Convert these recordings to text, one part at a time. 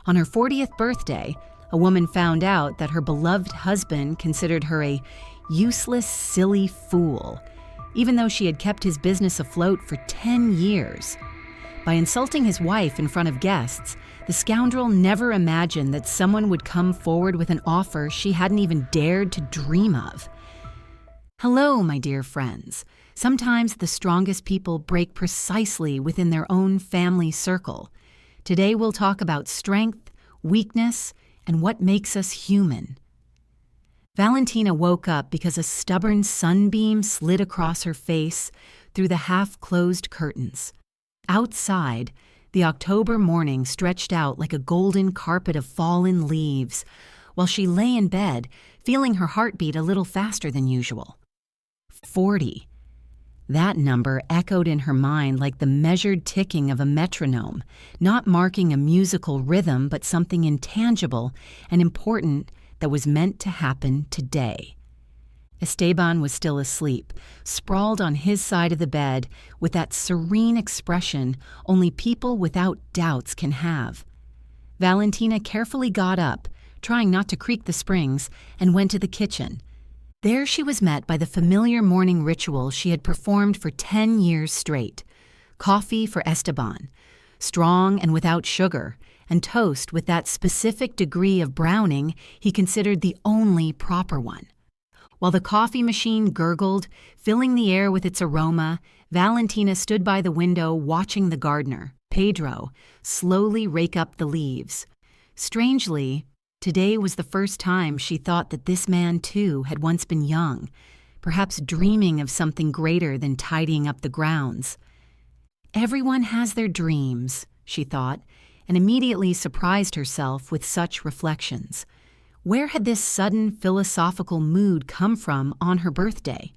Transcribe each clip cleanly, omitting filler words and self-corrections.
On her 40th birthday, a woman found out that her beloved husband considered her a useless, silly fool, even though she had kept his business afloat for 10 years. By insulting his wife in front of guests, the scoundrel never imagined that someone would come forward with an offer she hadn't even dared to dream of. Hello, my dear friends. Sometimes the strongest people break precisely within their own family circle. Today we'll talk about strength, weakness, and what makes us human. Valentina woke up because a stubborn sunbeam slid across her face through the half-closed curtains. Outside, the October morning stretched out like a golden carpet of fallen leaves, while she lay in bed, feeling her heartbeat a little faster than usual. 40. That number echoed in her mind like the measured ticking of a metronome, not marking a musical rhythm but something intangible and important that was meant to happen today. Esteban was still asleep, sprawled on his side of the bed with that serene expression only people without doubts can have. Valentina carefully got up, trying not to creak the springs, and went to the kitchen. There she was met by the familiar morning ritual she had performed for 10 years straight. Coffee for Esteban, strong and without sugar, and toast with that specific degree of browning he considered the only proper one. While the coffee machine gurgled, filling the air with its aroma, Valentina stood by the window watching the gardener, Pedro, slowly rake up the leaves. Strangely, today was the first time she thought that this man, too, had once been young, perhaps dreaming of something greater than tidying up the grounds. Everyone has their dreams, she thought, and immediately surprised herself with such reflections. Where had this sudden philosophical mood come from on her birthday?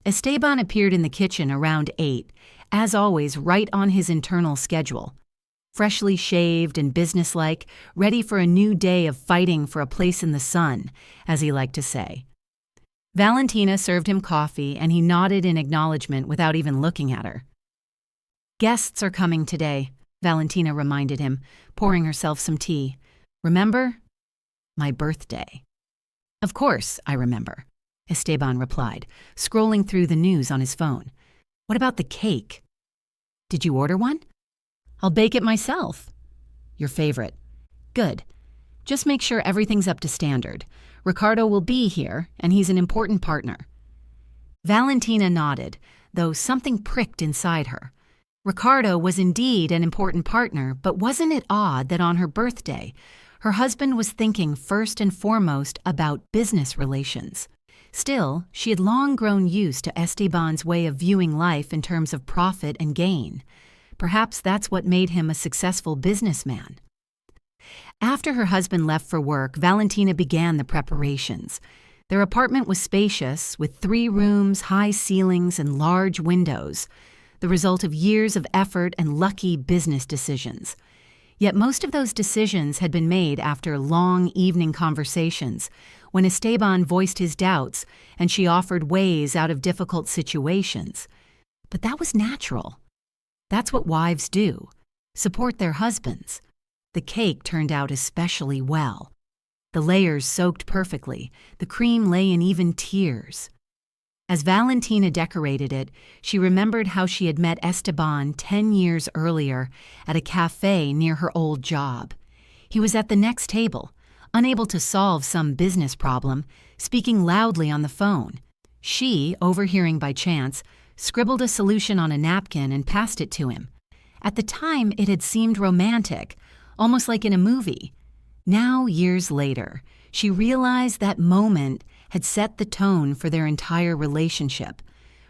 Esteban appeared in the kitchen around 8, as always right on his internal schedule. Freshly shaved and businesslike, ready for a new day of fighting for a place in the sun, as he liked to say. Valentina served him coffee, and he nodded in acknowledgement without even looking at her. "Guests are coming today," Valentina reminded him, pouring herself some tea. "Remember? My birthday." "Of course, I remember," Esteban replied, scrolling through the news on his phone. "What about the cake? Did you order one? I'll bake it myself." "Your favorite." "Good. Just make sure everything's up to standard. Ricardo will be here, and he's an important partner." Valentina nodded, though something pricked inside her. Ricardo was indeed an important partner, but wasn't it odd that on her birthday, her husband was thinking first and foremost about business relations? Still, she had long grown used to Esteban's way of viewing life in terms of profit and gain. Perhaps that's what made him a successful businessman. After her husband left for work, Valentina began the preparations. Their apartment was spacious, with 3 rooms, high ceilings, and large windows, the result of years of effort and lucky business decisions. Yet most of those decisions had been made after long evening conversations, when Esteban voiced his doubts and she offered ways out of difficult situations. But that was natural. That's what wives do, support their husbands. The cake turned out especially well. The layers soaked perfectly, the cream lay in even tiers. As Valentina decorated it, she remembered how she had met Esteban 10 years earlier at a cafe near her old job. He was at the next table, unable to solve some business problem, speaking loudly on the phone. She, overhearing by chance, scribbled a solution on a napkin and passed it to him. At the time, it had seemed romantic, almost like in a movie. Now, years later, she realized that moment had set the tone for their entire relationship.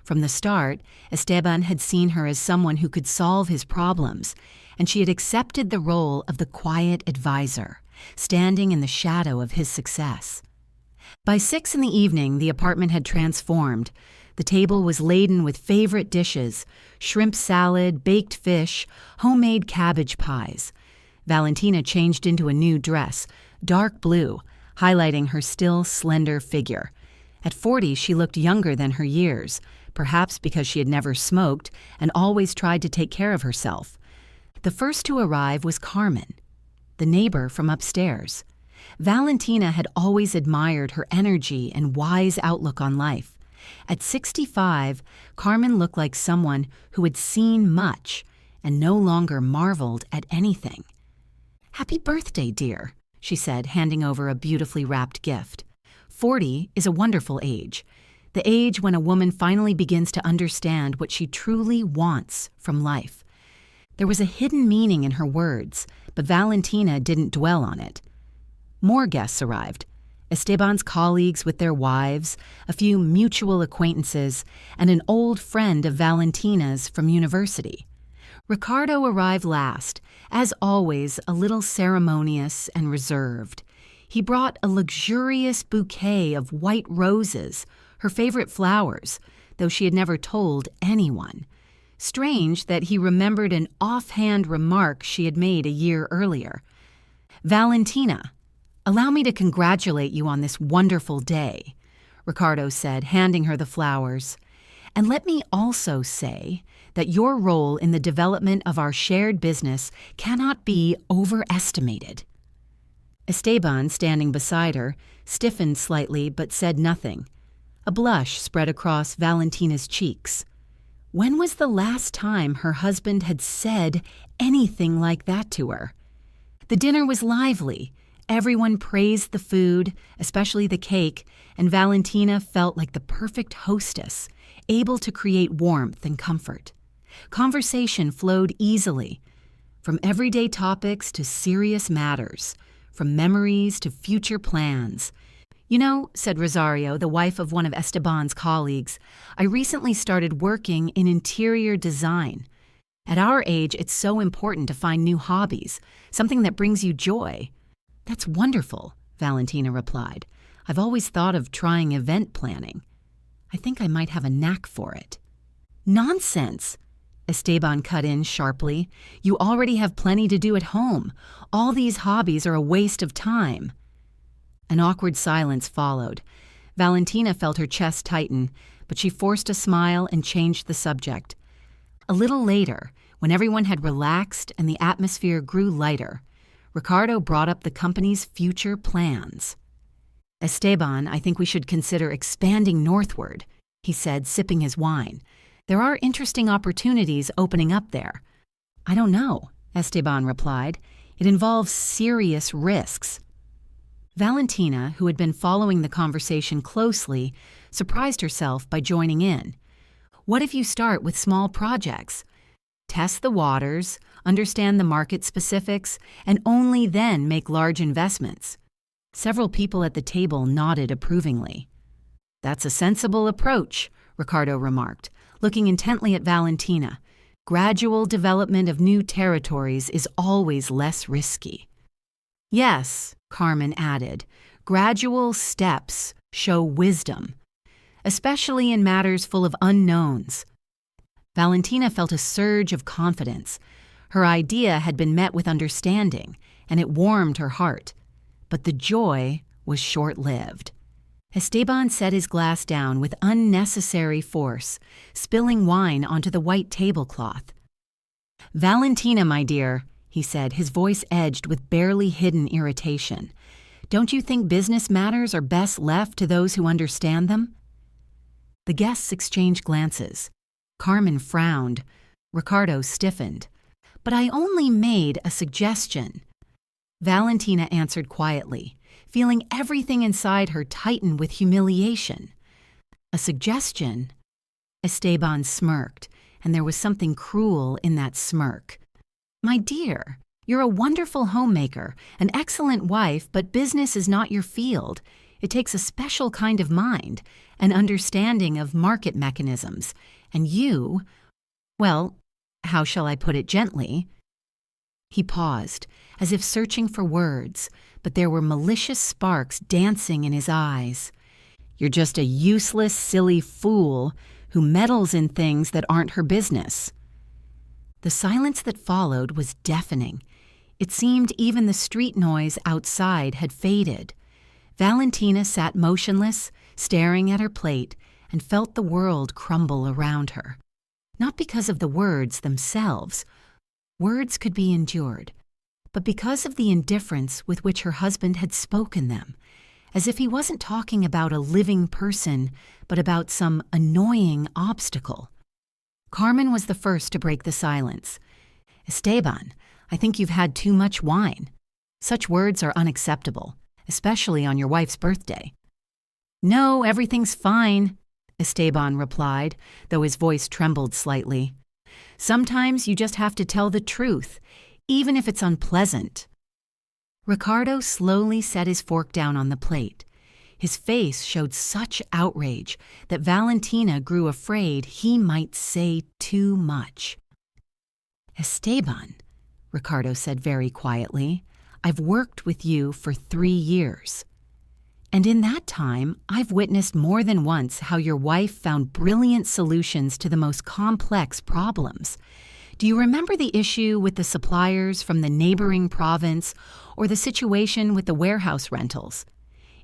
From the start, Esteban had seen her as someone who could solve his problems, and she had accepted the role of the quiet advisor, standing in the shadow of his success. By 6 in the evening, the apartment had transformed. The table was laden with favorite dishes: shrimp salad, baked fish, homemade cabbage pies. Valentina changed into a new dress, dark blue, highlighting her still slender figure. At 40, she looked younger than her years, perhaps because she had never smoked and always tried to take care of herself. The first to arrive was Carmen. the neighbor from upstairs. Valentina had always admired her energy and wise outlook on life. At 65, Carmen looked like someone who had seen much and no longer marveled at anything. "Happy birthday, dear," she said, handing over a beautifully wrapped gift. 40 is a wonderful age, the age when a woman finally begins to understand what she truly wants from life. There was a hidden meaning in her words, but Valentina didn't dwell on it. More guests arrived. Esteban's colleagues with their wives, a few mutual acquaintances, and an old friend of Valentina's from university. Ricardo arrived last, as always a little ceremonious and reserved. He brought a luxurious bouquet of white roses, her favorite flowers, though she had never told anyone. Strange that he remembered an offhand remark she had made a year earlier. "Valentina, allow me to congratulate you on this wonderful day," Ricardo said, handing her the flowers. "And let me also say that your role in the development of our shared business cannot be overestimated." Esteban, standing beside her, stiffened slightly but said nothing. A blush spread across Valentina's cheeks. When was the last time her husband had said anything like that to her? The dinner was lively. Everyone praised the food, especially the cake, and Valentina felt like the perfect hostess, able to create warmth and comfort. Conversation flowed easily, from everyday topics to serious matters, from memories to future plans. "You know," said Rosario, the wife of one of Esteban's colleagues, "I recently started working in interior design. At our age, it's so important to find new hobbies, something that brings you joy." "That's wonderful," Valentina replied. "I've always thought of trying event planning. I think I might have a knack for it." "Nonsense!" Esteban cut in sharply. "You already have plenty to do at home. All these hobbies are a waste of time." An awkward silence followed. Valentina felt her chest tighten, but she forced a smile and changed the subject. A little later, when everyone had relaxed and the atmosphere grew lighter, Ricardo brought up the company's future plans. "Esteban, I think we should consider expanding northward," he said, sipping his wine. "There are interesting opportunities opening up there." "I don't know," Esteban replied. "It involves serious risks." Valentina, who had been following the conversation closely, surprised herself by joining in. "What if you start with small projects? Test the waters, understand the market specifics, and only then make large investments." Several people at the table nodded approvingly. "That's a sensible approach," Ricardo remarked, looking intently at Valentina. "Gradual development of new territories is always less risky." "Yes," Carmen added, "gradual steps show wisdom, especially in matters full of unknowns." Valentina felt a surge of confidence. Her idea had been met with understanding, and it warmed her heart. But the joy was short-lived. Esteban set his glass down with unnecessary force, spilling wine onto the white tablecloth. "Valentina, my dear," he said, his voice edged with barely hidden irritation, "don't you think business matters are best left to those who understand them?" The guests exchanged glances. Carmen frowned. Ricardo stiffened. "But I only made a suggestion." Valentina answered quietly, feeling everything inside her tighten with humiliation. "A suggestion?" Esteban smirked, and there was something cruel in that smirk. "My dear, you're a wonderful homemaker, an excellent wife, but business is not your field. It takes a special kind of mind, an understanding of market mechanisms, and you, well, how shall I put it gently?" He paused, as if searching for words, but there were malicious sparks dancing in his eyes. "You're just a useless, silly fool who meddles in things that aren't her business." The silence that followed was deafening. It seemed even the street noise outside had faded. Valentina sat motionless, staring at her plate, and felt the world crumble around her. Not because of the words themselves. Words could be endured. but because of the indifference with which her husband had spoken them, as if he wasn't talking about a living person, but about some annoying obstacle. Carmen was the first to break the silence. "Esteban, I think you've had too much wine. Such words are unacceptable, especially on your wife's birthday." "No, everything's fine," Esteban replied, though his voice trembled slightly. "Sometimes you just have to tell the truth, even if it's unpleasant." Ricardo slowly set his fork down on the plate. His face showed such outrage that Valentina grew afraid he might say too much. "Esteban," Ricardo said very quietly, "I've worked with you for 3 years. And in that time, I've witnessed more than once how your wife found brilliant solutions to the most complex problems. Do you remember the issue with the suppliers from the neighboring province or the situation with the warehouse rentals?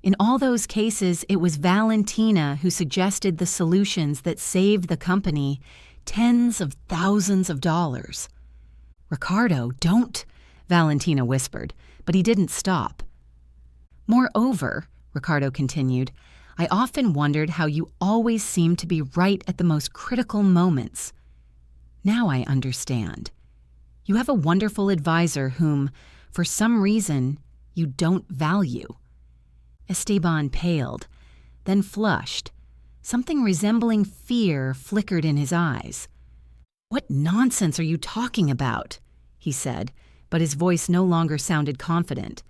In all those cases, it was Valentina who suggested the solutions that saved the company tens of thousands of dollars." "Ricardo, don't," Valentina whispered, but he didn't stop. "Moreover," Ricardo continued, "I often wondered how you always seemed to be right at the most critical moments. Now I understand. You have a wonderful advisor whom, for some reason, you don't value." Esteban paled, then flushed. Something resembling fear flickered in his eyes. "What nonsense are you talking about?" he said, but his voice no longer sounded confident.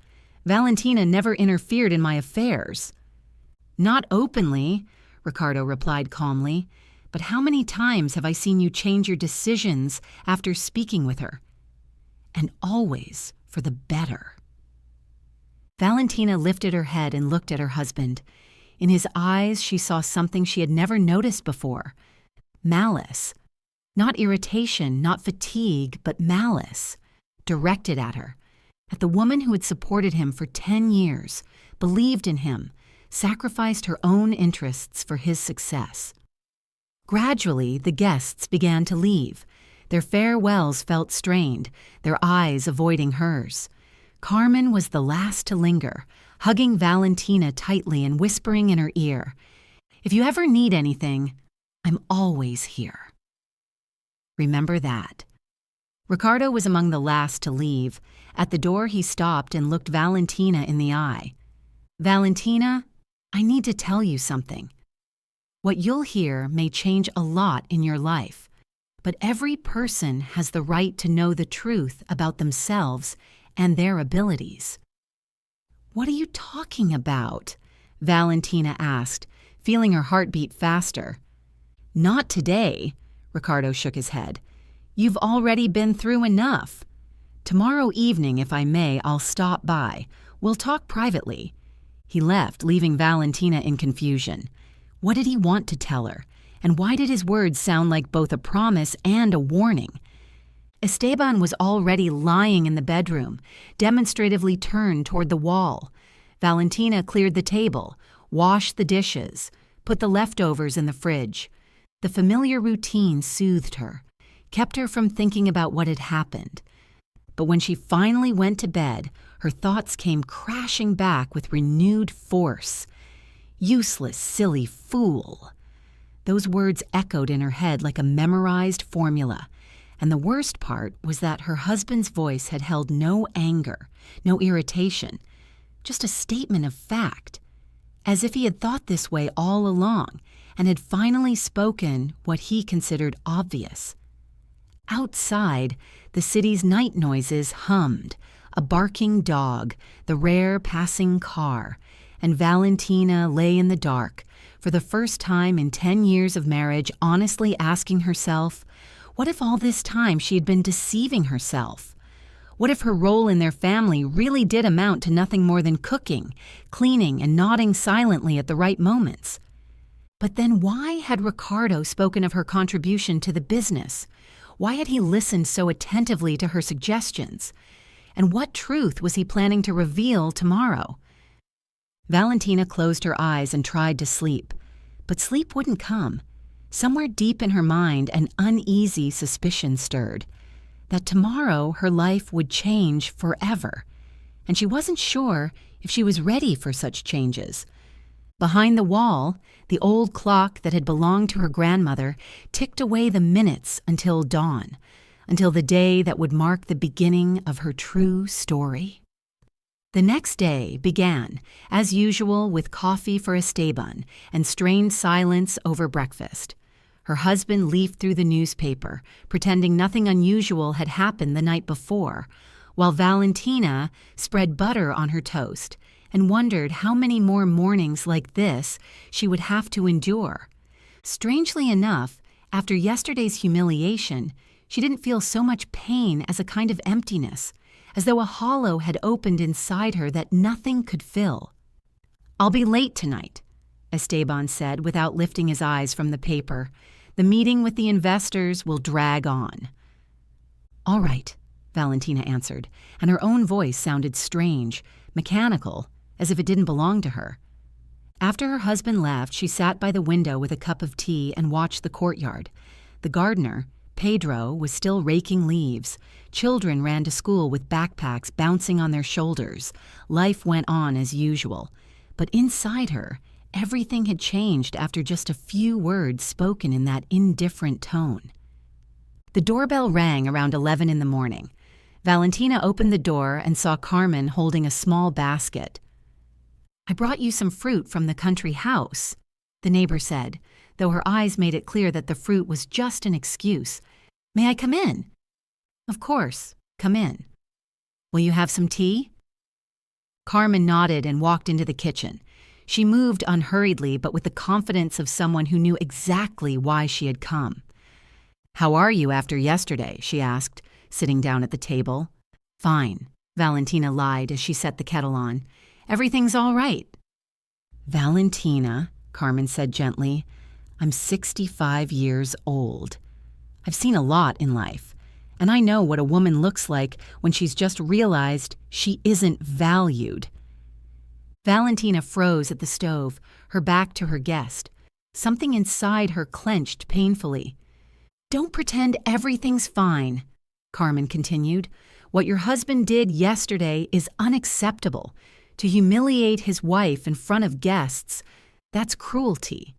"Valentina never interfered in my affairs." "Not openly," Ricardo replied calmly, "but how many times have I seen you change your decisions after speaking with her? And always for the better." Valentina lifted her head and looked at her husband. In his eyes, she saw something she had never noticed before: malice. Not irritation, not fatigue, but malice, directed at her, at the woman who had supported him for 10 years, believed in him, sacrificed her own interests for his success. Gradually, the guests began to leave. Their farewells felt strained, their eyes avoiding hers. Carmen was the last to linger, hugging Valentina tightly and whispering in her ear, "If you ever need anything, I'm always here. Remember that." Ricardo was among the last to leave. At the door, he stopped and looked Valentina in the eye. "Valentina, I need to tell you something. What you'll hear may change a lot in your life, but every person has the right to know the truth about themselves and their abilities." "What are you talking about?" Valentina asked, feeling her heart beat faster. "Not today," Ricardo shook his head. "You've already been through enough. Tomorrow evening, if I may, I'll stop by. We'll talk privately." He left, leaving Valentina in confusion. What did he want to tell her? And why did his words sound like both a promise and a warning? Esteban was already lying in the bedroom, demonstratively turned toward the wall. Valentina cleared the table, washed the dishes, put the leftovers in the fridge. The familiar routine soothed her, kept her from thinking about what had happened. But when she finally went to bed, her thoughts came crashing back with renewed force. "Useless, silly fool." Those words echoed in her head like a memorized formula. And the worst part was that her husband's voice had held no anger, no irritation, just a statement of fact, as if he had thought this way all along and had finally spoken what he considered obvious. Outside, the city's night noises hummed, a barking dog, the rare passing car, and Valentina lay in the dark, for the first time in 10 years of marriage, honestly asking herself, what if all this time she had been deceiving herself? What if her role in their family really did amount to nothing more than cooking, cleaning, and nodding silently at the right moments? But then why had Ricardo spoken of her contribution to the business? Why had he listened so attentively to her suggestions? And what truth was he planning to reveal tomorrow? Valentina closed her eyes and tried to sleep, but sleep wouldn't come. Somewhere deep in her mind, an uneasy suspicion stirred. that tomorrow her life would change forever, and she wasn't sure if she was ready for such changes. Behind the wall, the old clock that had belonged to her grandmother ticked away the minutes until dawn, until the day that would mark the beginning of her true story. The next day began, as usual, with coffee for Esteban and strained silence over breakfast. Her husband leafed through the newspaper, pretending nothing unusual had happened the night before, while Valentina spread butter on her toast and wondered how many more mornings like this she would have to endure. Strangely enough, after yesterday's humiliation, she didn't feel so much pain as a kind of emptiness, as though a hollow had opened inside her that nothing could fill. "I'll be late tonight," Esteban said without lifting his eyes from the paper. "The meeting with the investors will drag on." "All right," Valentina answered, and her own voice sounded strange, mechanical, as if it didn't belong to her. After her husband left, she sat by the window with a cup of tea and watched the courtyard. The gardener, Pedro, was still raking leaves. Children ran to school with backpacks bouncing on their shoulders. Life went on as usual. But inside her, everything had changed after just a few words spoken in that indifferent tone. The doorbell rang around 11 in the morning. Valentina opened the door and saw Carmen holding a small basket. "I brought you some fruit from the country house," the neighbor said, though her eyes made it clear that the fruit was just an excuse. "May I come in?" "Of course, come in." "Will you have some tea?" Carmen nodded and walked into the kitchen. She moved unhurriedly, but with the confidence of someone who knew exactly why she had come. "How are you after yesterday?" she asked, sitting down at the table. "Fine," Valentina lied as she set the kettle on. "Everything's all right." "Valentina," Carmen said gently, "I'm 65 years old. I've seen a lot in life, and I know what a woman looks like when she's just realized she isn't valued." Valentina froze at the stove, her back to her guest. Something inside her clenched painfully. "Don't pretend everything's fine," Carmen continued. "What your husband did yesterday is unacceptable. To humiliate his wife in front of guests, that's cruelty."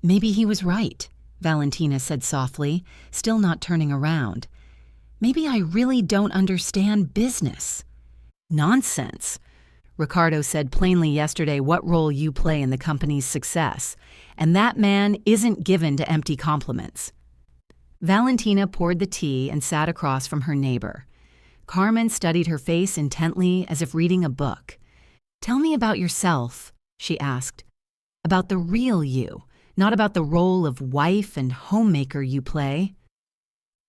"Maybe he was right," Valentina said softly, still not turning around. "Maybe I really don't understand business." "Nonsense. Ricardo said plainly yesterday what role you play in the company's success, and that man isn't given to empty compliments." Valentina poured the tea and sat across from her neighbor. Carmen studied her face intently as if reading a book. "Tell me about yourself," she asked. "About the real you, not about the role of wife and homemaker you play."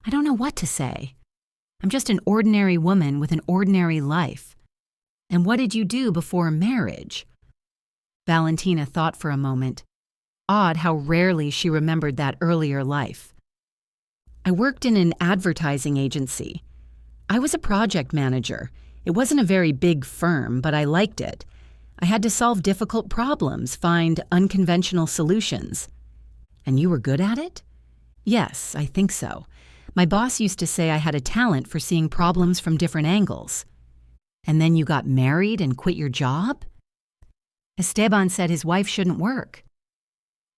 "I don't know what to say. I'm just an ordinary woman with an ordinary life." "And what did you do before marriage?" Valentina thought for a moment. Odd how rarely she remembered that earlier life. "I worked in an advertising agency. I was a project manager. It wasn't a very big firm, but I liked it. I had to solve difficult problems, find unconventional solutions." "And you were good at it?" "Yes, I think so. My boss used to say I had a talent for seeing problems from different angles." "And then you got married and quit your job?" "Esteban said his wife shouldn't work,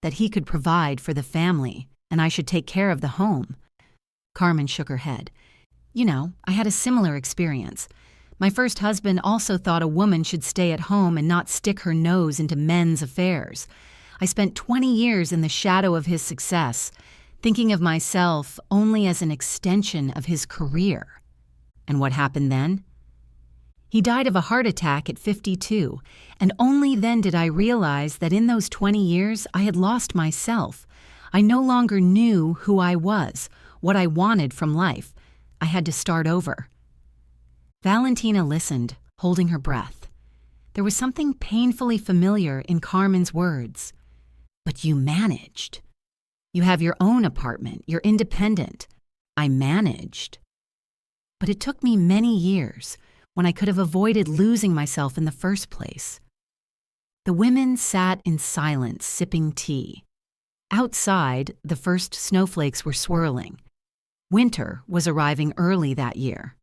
that he could provide for the family, and I should take care of the home." Carmen shook her head. "You know, I had a similar experience. My first husband also thought a woman should stay at home and not stick her nose into men's affairs. I spent 20 years in the shadow of his success, thinking of myself only as an extension of his career." "And what happened then?" "He died of a heart attack at 52, and only then did I realize that in those 20 years I had lost myself. I no longer knew who I was, what I wanted from life. I had to start over." Valentina listened, holding her breath. There was something painfully familiar in Carmen's words. "But you managed. You have your own apartment, you're independent." "I managed. But it took me many years, when I could have avoided losing myself in the first place." The women sat in silence, sipping tea. Outside, the first snowflakes were swirling. Winter was arriving early that year.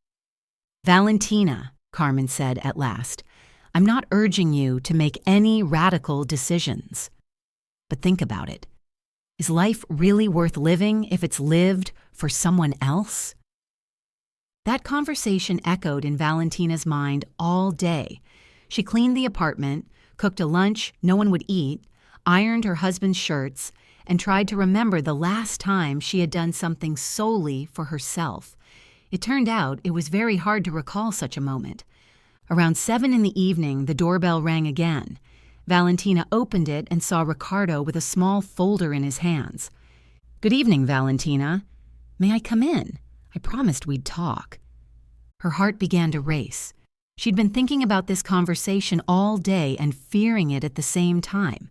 "Valentina," Carmen said at last, "I'm not urging you to make any radical decisions. But think about it. Is life really worth living if it's lived for someone else?" That conversation echoed in Valentina's mind all day. She cleaned the apartment, cooked a lunch no one would eat, ironed her husband's shirts, and tried to remember the last time she had done something solely for herself. It turned out it was very hard to recall such a moment. Around 7 in the evening, the doorbell rang again. Valentina opened it and saw Ricardo with a small folder in his hands. "Good evening, Valentina. May I come in? I promised we'd talk." Her heart began to race. She'd been thinking about this conversation all day and fearing it at the same time.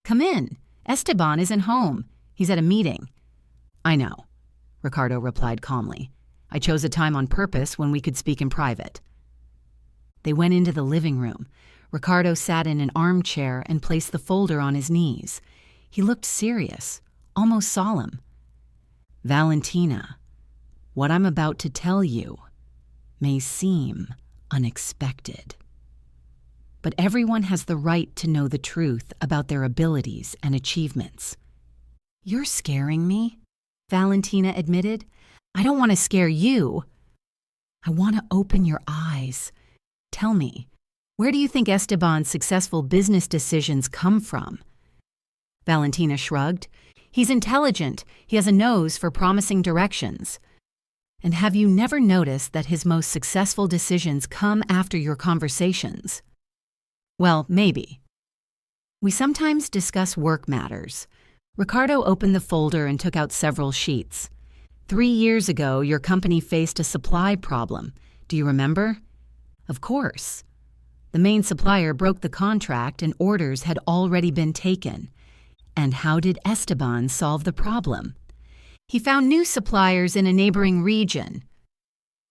"Come in. Esteban isn't home. He's at a meeting." "I know," Ricardo replied calmly. "I chose a time on purpose when we could speak in private." They went into the living room. Ricardo sat in an armchair and placed the folder on his knees. He looked serious, almost solemn. "Valentina, what I'm about to tell you may seem unexpected. But everyone has the right to know the truth about their abilities and achievements." "You're scaring me," Valentina admitted. "I don't want to scare you. I want to open your eyes. Tell me, where do you think Esteban's successful business decisions come from?" Valentina shrugged. "He's intelligent. He has a nose for promising directions. And have you never noticed that his most successful decisions come after your conversations?" "Well, maybe. We sometimes discuss work matters." Ricardo opened the folder and took out several sheets. 3 years ago, your company faced a supply problem. Do you remember?" "Of course. The main supplier broke the contract and orders had already been taken. And how did Esteban solve the problem?" "He found new suppliers in a neighboring region,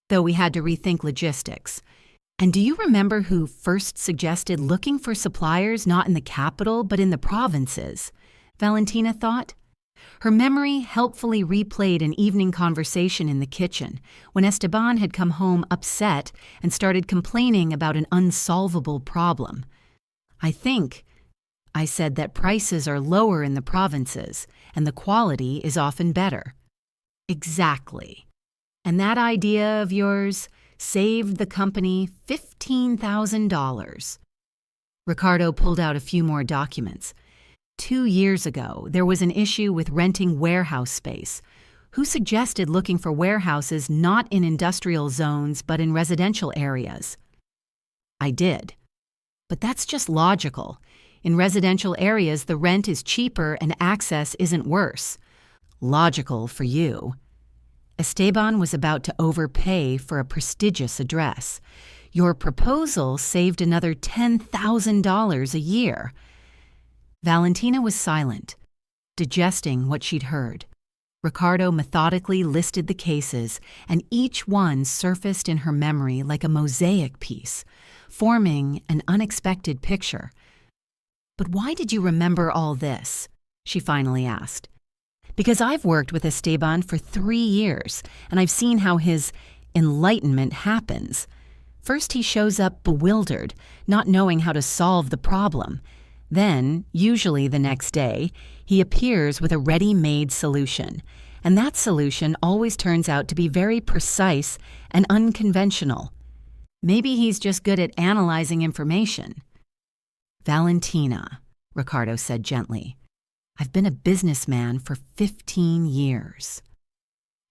though we had to rethink logistics." "And do you remember who first suggested looking for suppliers not in the capital but in the provinces?" Valentina thought. Her memory helpfully replayed an evening conversation in the kitchen when Esteban had come home upset and started complaining about an unsolvable problem. I said that prices are lower in the provinces and the quality is often better." "Exactly. And that idea of yours saved the company $15,000. Ricardo pulled out a few more documents. 2 years ago, there was an issue with renting warehouse space. Who suggested looking for warehouses not in industrial zones but in residential areas?" "I did. But that's just logical. In residential areas, the rent is cheaper and access isn't worse. Logical for you. Esteban was about to overpay for a prestigious address. Your proposal saved another $10,000 a year." Valentina was silent, digesting what she'd heard. Ricardo methodically listed the cases, and each one surfaced in her memory like a mosaic piece, forming an unexpected picture. "But why did you remember all this?" she finally asked. "Because I've worked with Esteban for 3 years, and I've seen how his enlightenment happens. First, he shows up bewildered, not knowing how to solve the problem. Then, usually the next day, he appears with a ready-made solution, and that solution always turns out to be very precise and unconventional. Maybe he's just good at analyzing information." "Valentina," Ricardo said gently, "I've been a businessman for 15 years.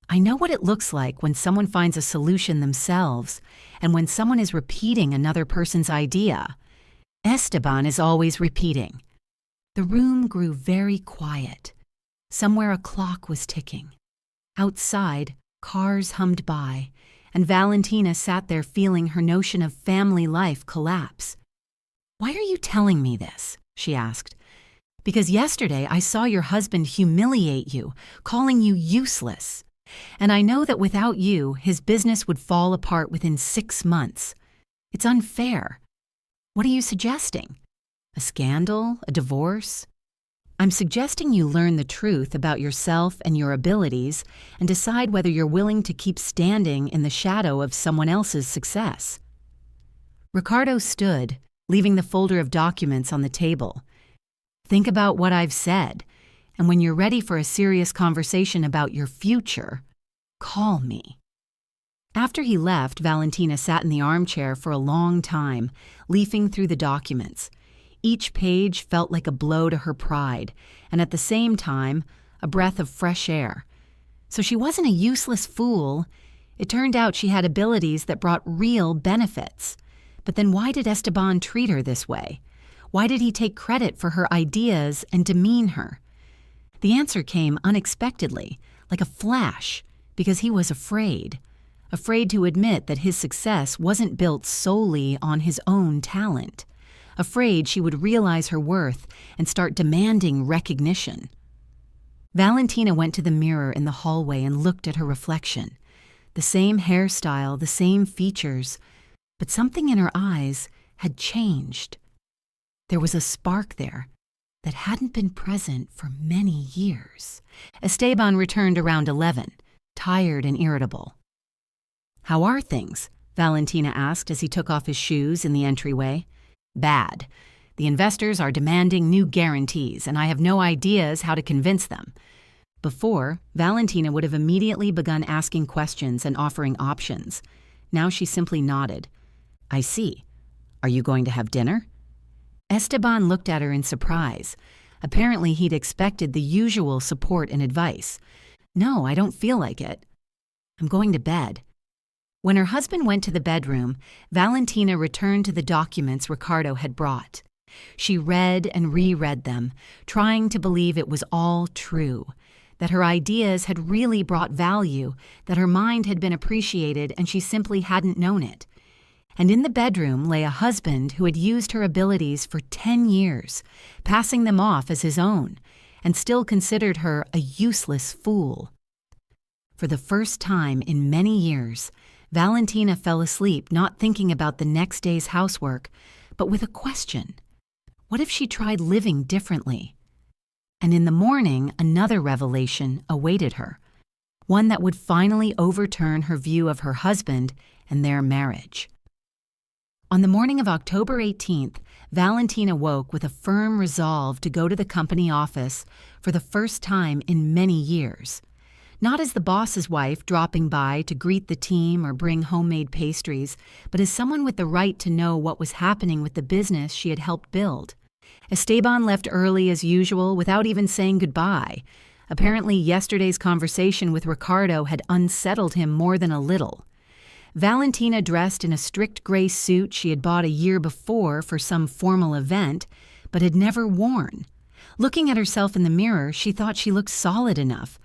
I know what it looks like when someone finds a solution themselves and when someone is repeating another person's idea. Esteban is always repeating." The room grew very quiet. Somewhere a clock was ticking. Outside, cars hummed by, and Valentina sat there feeling her notion of family life collapse. "Why are you telling me this?" she asked. "Because yesterday I saw your husband humiliate you, calling you useless. And I know that without you, his business would fall apart within 6 months. It's unfair. What are you suggesting? A scandal? A divorce? I'm suggesting you learn the truth about yourself and your abilities and decide whether you're willing to keep standing in the shadow of someone else's success. Ricardo stood, leaving the folder of documents on the table. Think about what I've said, and when you're ready for a serious conversation about your future, call me. After he left, Valentina sat in the armchair for a long time, leafing through the documents. Each page felt like a blow to her pride, and at the same time, a breath of fresh air. So she wasn't a useless fool. It turned out she had abilities that brought real benefits. But then why did Esteban treat her this way? Why did he take credit for her ideas and demean her? The answer came unexpectedly, like a flash, because he was afraid to admit that his success wasn't built solely on his own talent, afraid she would realize her worth and start demanding recognition. Valentina went to the mirror in the hallway and looked at her reflection. The same hairstyle, the same features, but something in her eyes had changed. There was a spark there that hadn't been present for many years. Esteban returned around 11, tired and irritable. "How are things?" Valentina asked as he took off his shoes in the entryway. "Bad. The investors are demanding new guarantees, and I have no ideas how to convince them." Before, Valentina would have immediately begun asking questions and offering options. Now she simply nodded. "I see. Are you going to have dinner?" Esteban looked at her in surprise. Apparently he'd expected the usual support and advice. "No, I don't feel like it. I'm going to bed." When her husband went to the bedroom, Valentina returned to the documents Ricardo had brought. She read and reread them, trying to believe it was all true, that her ideas had really brought value, that her mind had been appreciated and she simply hadn't known it. And in the bedroom lay a husband who had used her abilities for 10 years, passing them off as his own, and still considered her a useless fool. For the first time in many years, Valentina fell asleep not thinking about the next day's housework, but with a question. What if she tried living differently? And in the morning, another revelation awaited her, one that would finally overturn her view of her husband and their marriage. On the morning of October 18th, Valentina woke with a firm resolve to go to the company office for the first time in many years. Not as the boss's wife dropping by to greet the team or bring homemade pastries, but as someone with the right to know what was happening with the business she had helped build. Esteban left early as usual without even saying goodbye. Apparently, yesterday's conversation with Ricardo had unsettled him more than a little. Valentina dressed in a strict gray suit she had bought a year before for some formal event, but had never worn. Looking at herself in the mirror, she thought she looked solid enough,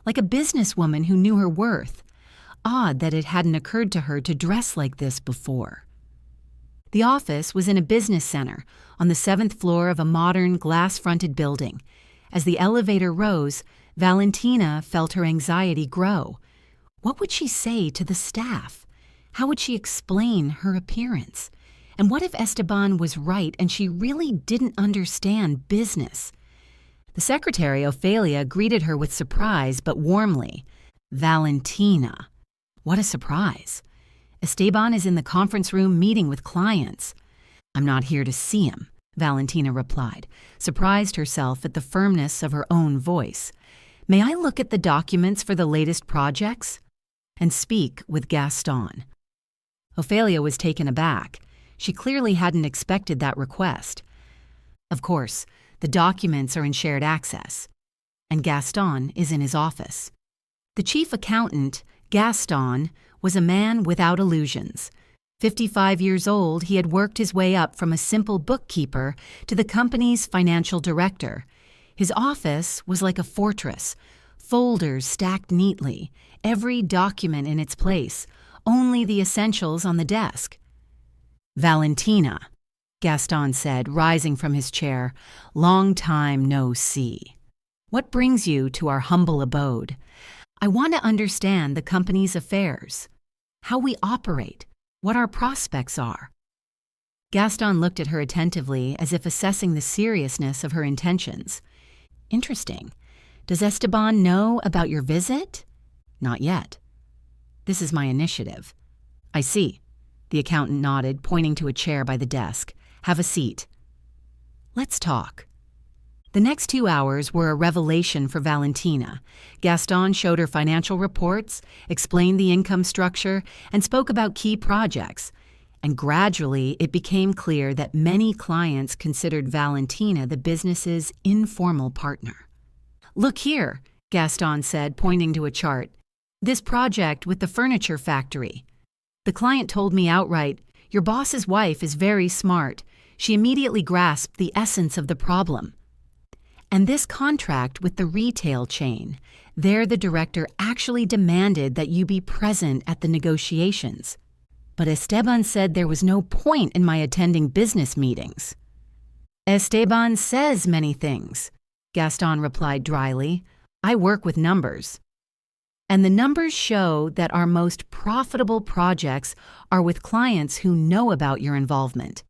like a businesswoman who knew her worth. Odd that it hadn't occurred to her to dress like this before. The office was in a business center on the 7th floor of a modern glass-fronted building. As the elevator rose, Valentina felt her anxiety grow. What would she say to the staff? How would she explain her appearance? And what if Esteban was right and she really didn't understand business? The secretary, Ophelia, greeted her with surprise but warmly. "Valentina." What a surprise. "Esteban is in the conference room meeting with clients." "I'm not here to see him," Valentina replied, surprised herself at the firmness of her own voice. "May I look at the documents for the latest projects?" "And speak with Gaston." Ophelia was taken aback. She clearly hadn't expected that request. "Of course, the documents are in shared access, and Gaston is in his office." The chief accountant, Gaston, was a man without illusions. 55 years old, he had worked his way up from a simple bookkeeper to the company's financial director. His office was like a fortress, folders stacked neatly, every document in its place, only the essentials on the desk. "Valentina," Gaston said, rising from his chair, "long time no see. What brings you to our humble abode? I want to understand the company's affairs, how we operate, what our prospects are." Gaston looked at her attentively as if assessing the seriousness of her intentions. Interesting. Does Esteban know about your visit? Not yet. This is my initiative. I see. The accountant nodded, pointing to a chair by the desk. Have a seat. Let's talk. The next 2 hours were a revelation for Valentina. Gaston showed her financial reports, explained the income structure, and spoke about key projects. And gradually, it became clear that many clients considered Valentina the business's informal partner. Look here, Gaston said, pointing to a chart. This project with the furniture factory. The client told me outright, "Your boss's wife is very smart. She immediately grasped the essence of the problem." And this contract with the retail chain, there the director actually demanded that you be present at the negotiations. But Esteban said there was no point in my attending business meetings. Esteban says many things, Gaston replied dryly. I work with numbers. And the numbers show that our most profitable projects are with clients who know about your involvement.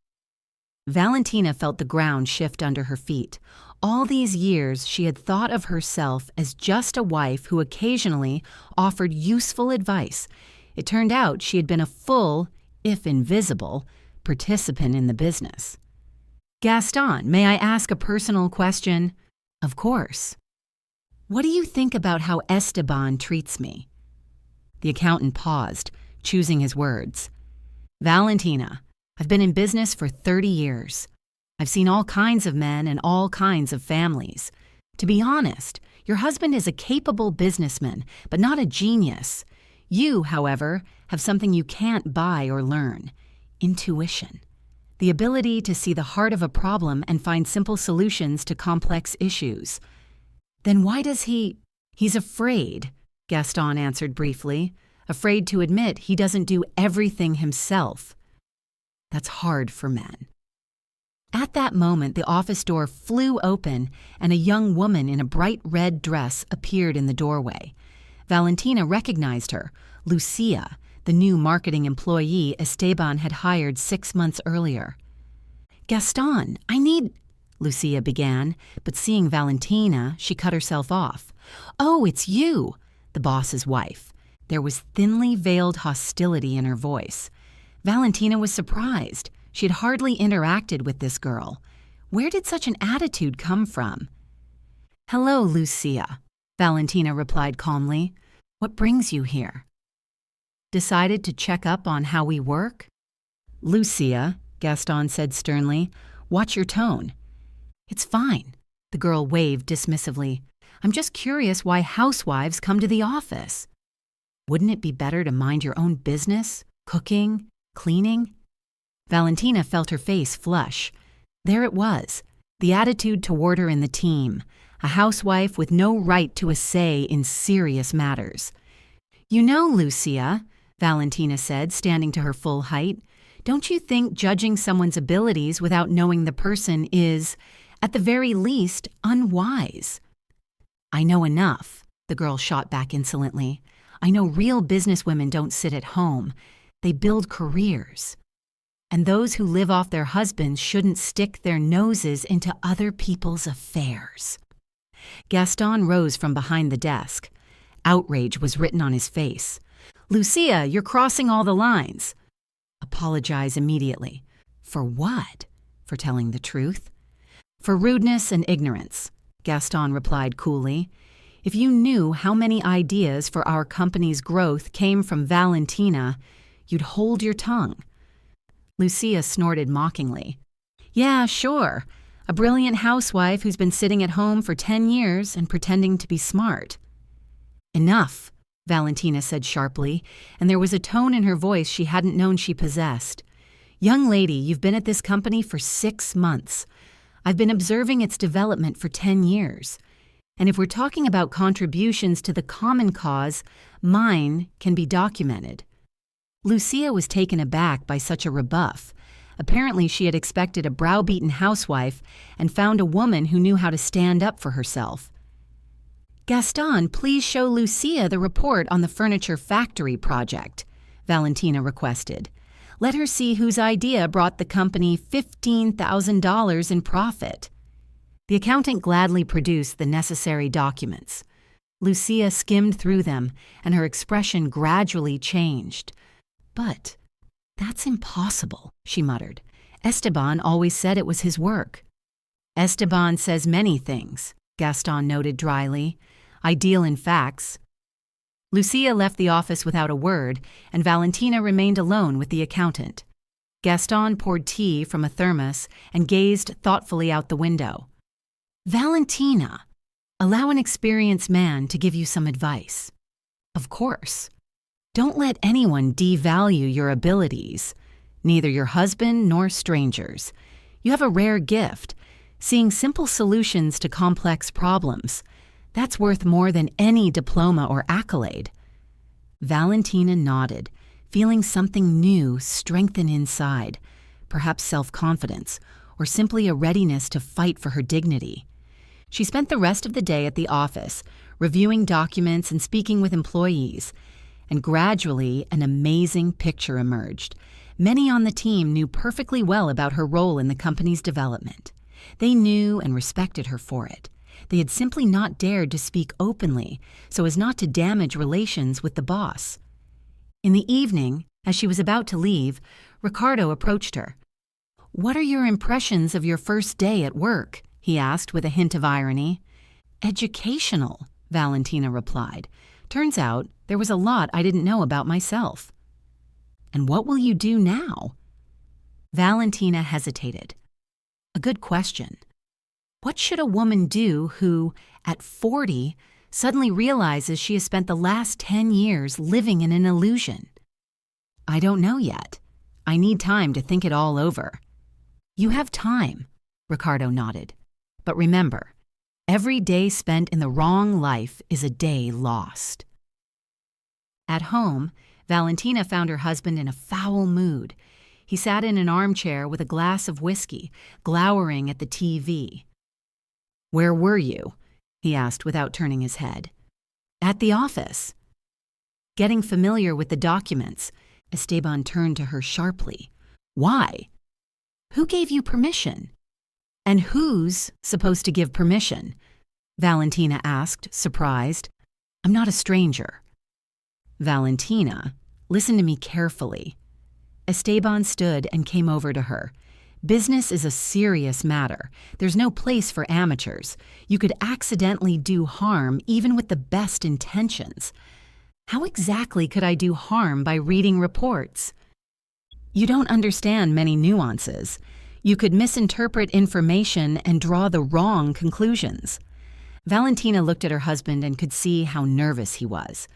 Valentina felt the ground shift under her feet. All these years, she had thought of herself as just a wife who occasionally offered useful advice. It turned out she had been a full, if invisible, participant in the business. Gaston, may I ask a personal question? Of course. What do you think about how Esteban treats me? The accountant paused, choosing his words. Valentina, I've been in business for 30 years. I've seen all kinds of men and all kinds of families. To be honest, your husband is a capable businessman, but not a genius. You, however, have something you can't buy or learn: intuition. The ability to see the heart of a problem and find simple solutions to complex issues. Then why does he... He's afraid, Gaston answered briefly, afraid to admit he doesn't do everything himself. That's hard for men. At that moment, the office door flew open and a young woman in a bright red dress appeared in the doorway. Valentina recognized her, Lucia, the new marketing employee Esteban had hired 6 months earlier. Gaston, I need... Lucia began, but seeing Valentina, she cut herself off. Oh, it's you, the boss's wife. There was thinly veiled hostility in her voice. Valentina was surprised. She had hardly interacted with this girl. Where did such an attitude come from? Hello, Lucia, Valentina replied calmly. What brings you here? Decided to check up on how we work? Lucia, Gaston said sternly, watch your tone. It's fine, the girl waved dismissively. I'm just curious why housewives come to the office. Wouldn't it be better to mind your own business, cooking, cleaning? Valentina felt her face flush. There it was, the attitude toward her in the team, a housewife with no right to a say in serious matters. You know, Lucia, Valentina said, standing to her full height, don't you think judging someone's abilities without knowing the person is, at the very least, unwise? I know enough, the girl shot back insolently. I know real businesswomen don't sit at home. They build careers. And those who live off their husbands shouldn't stick their noses into other people's affairs. Gaston rose from behind the desk. Outrage was written on his face. Lucia, you're crossing all the lines. Apologize immediately. For what? For telling the truth? For rudeness and ignorance, Gaston replied coolly. If you knew how many ideas for our company's growth came from Valentina, you'd hold your tongue. Lucia snorted mockingly. Yeah, sure. A brilliant housewife who's been sitting at home for 10 years and pretending to be smart. Enough, Valentina said sharply, and there was a tone in her voice she hadn't known she possessed. Young lady, you've been at this company for 6 months. I've been observing its development for 10 years. And if we're talking about contributions to the common cause, mine can be documented. Lucia was taken aback by such a rebuff. Apparently she had expected a browbeaten housewife and found a woman who knew how to stand up for herself. Gaston, please show Lucia the report on the furniture factory project, Valentina requested. Let her see whose idea brought the company $15,000 in profit. The accountant gladly produced the necessary documents. Lucia skimmed through them, and her expression gradually changed. "But that's impossible," she muttered. "Esteban always said it was his work." "Esteban says many things," Gaston noted dryly. "I deal in facts." Lucia left the office without a word, and Valentina remained alone with the accountant. Gaston poured tea from a thermos and gazed thoughtfully out the window. "Valentina, allow an experienced man to give you some advice." "Of course. Don't let anyone devalue your abilities, neither your husband nor strangers. You have a rare gift, seeing simple solutions to complex problems. That's worth more than any diploma or accolade." Valentina nodded, feeling something new strengthen inside, perhaps self-confidence, or simply a readiness to fight for her dignity. She spent the rest of the day at the office, reviewing documents and speaking with employees, and gradually an amazing picture emerged. Many on the team knew perfectly well about her role in the company's development. They knew and respected her for it. They had simply not dared to speak openly so as not to damage relations with the boss. In the evening, as she was about to leave, Ricardo approached her. "What are your impressions of your first day at work?" he asked with a hint of irony. "Educational," Valentina replied. "Turns out there was a lot I didn't know about myself." "And what will you do now?" Valentina hesitated. A good question. What should a woman do who, at 40, suddenly realizes she has spent the last 10 years living in an illusion? "I don't know yet. I need time to think it all over." "You have time," Ricardo nodded. "But remember, every day spent in the wrong life is a day lost." At home, Valentina found her husband in a foul mood. He sat in an armchair with a glass of whiskey, glowering at the TV. "Where were you?" he asked without turning his head. "At the office." Getting familiar with the documents, Esteban turned to her sharply. "Why? Who gave you permission?" "And who's supposed to give permission?" Valentina asked, surprised. "I'm not a stranger." "Valentina, listen to me carefully." Esteban stood and came over to her. "Business is a serious matter. There's no place for amateurs. You could accidentally do harm even with the best intentions." "How exactly could I do harm by reading reports?" "You don't understand many nuances. You could misinterpret information and draw the wrong conclusions." Valentina looked at her husband and could see how nervous he was.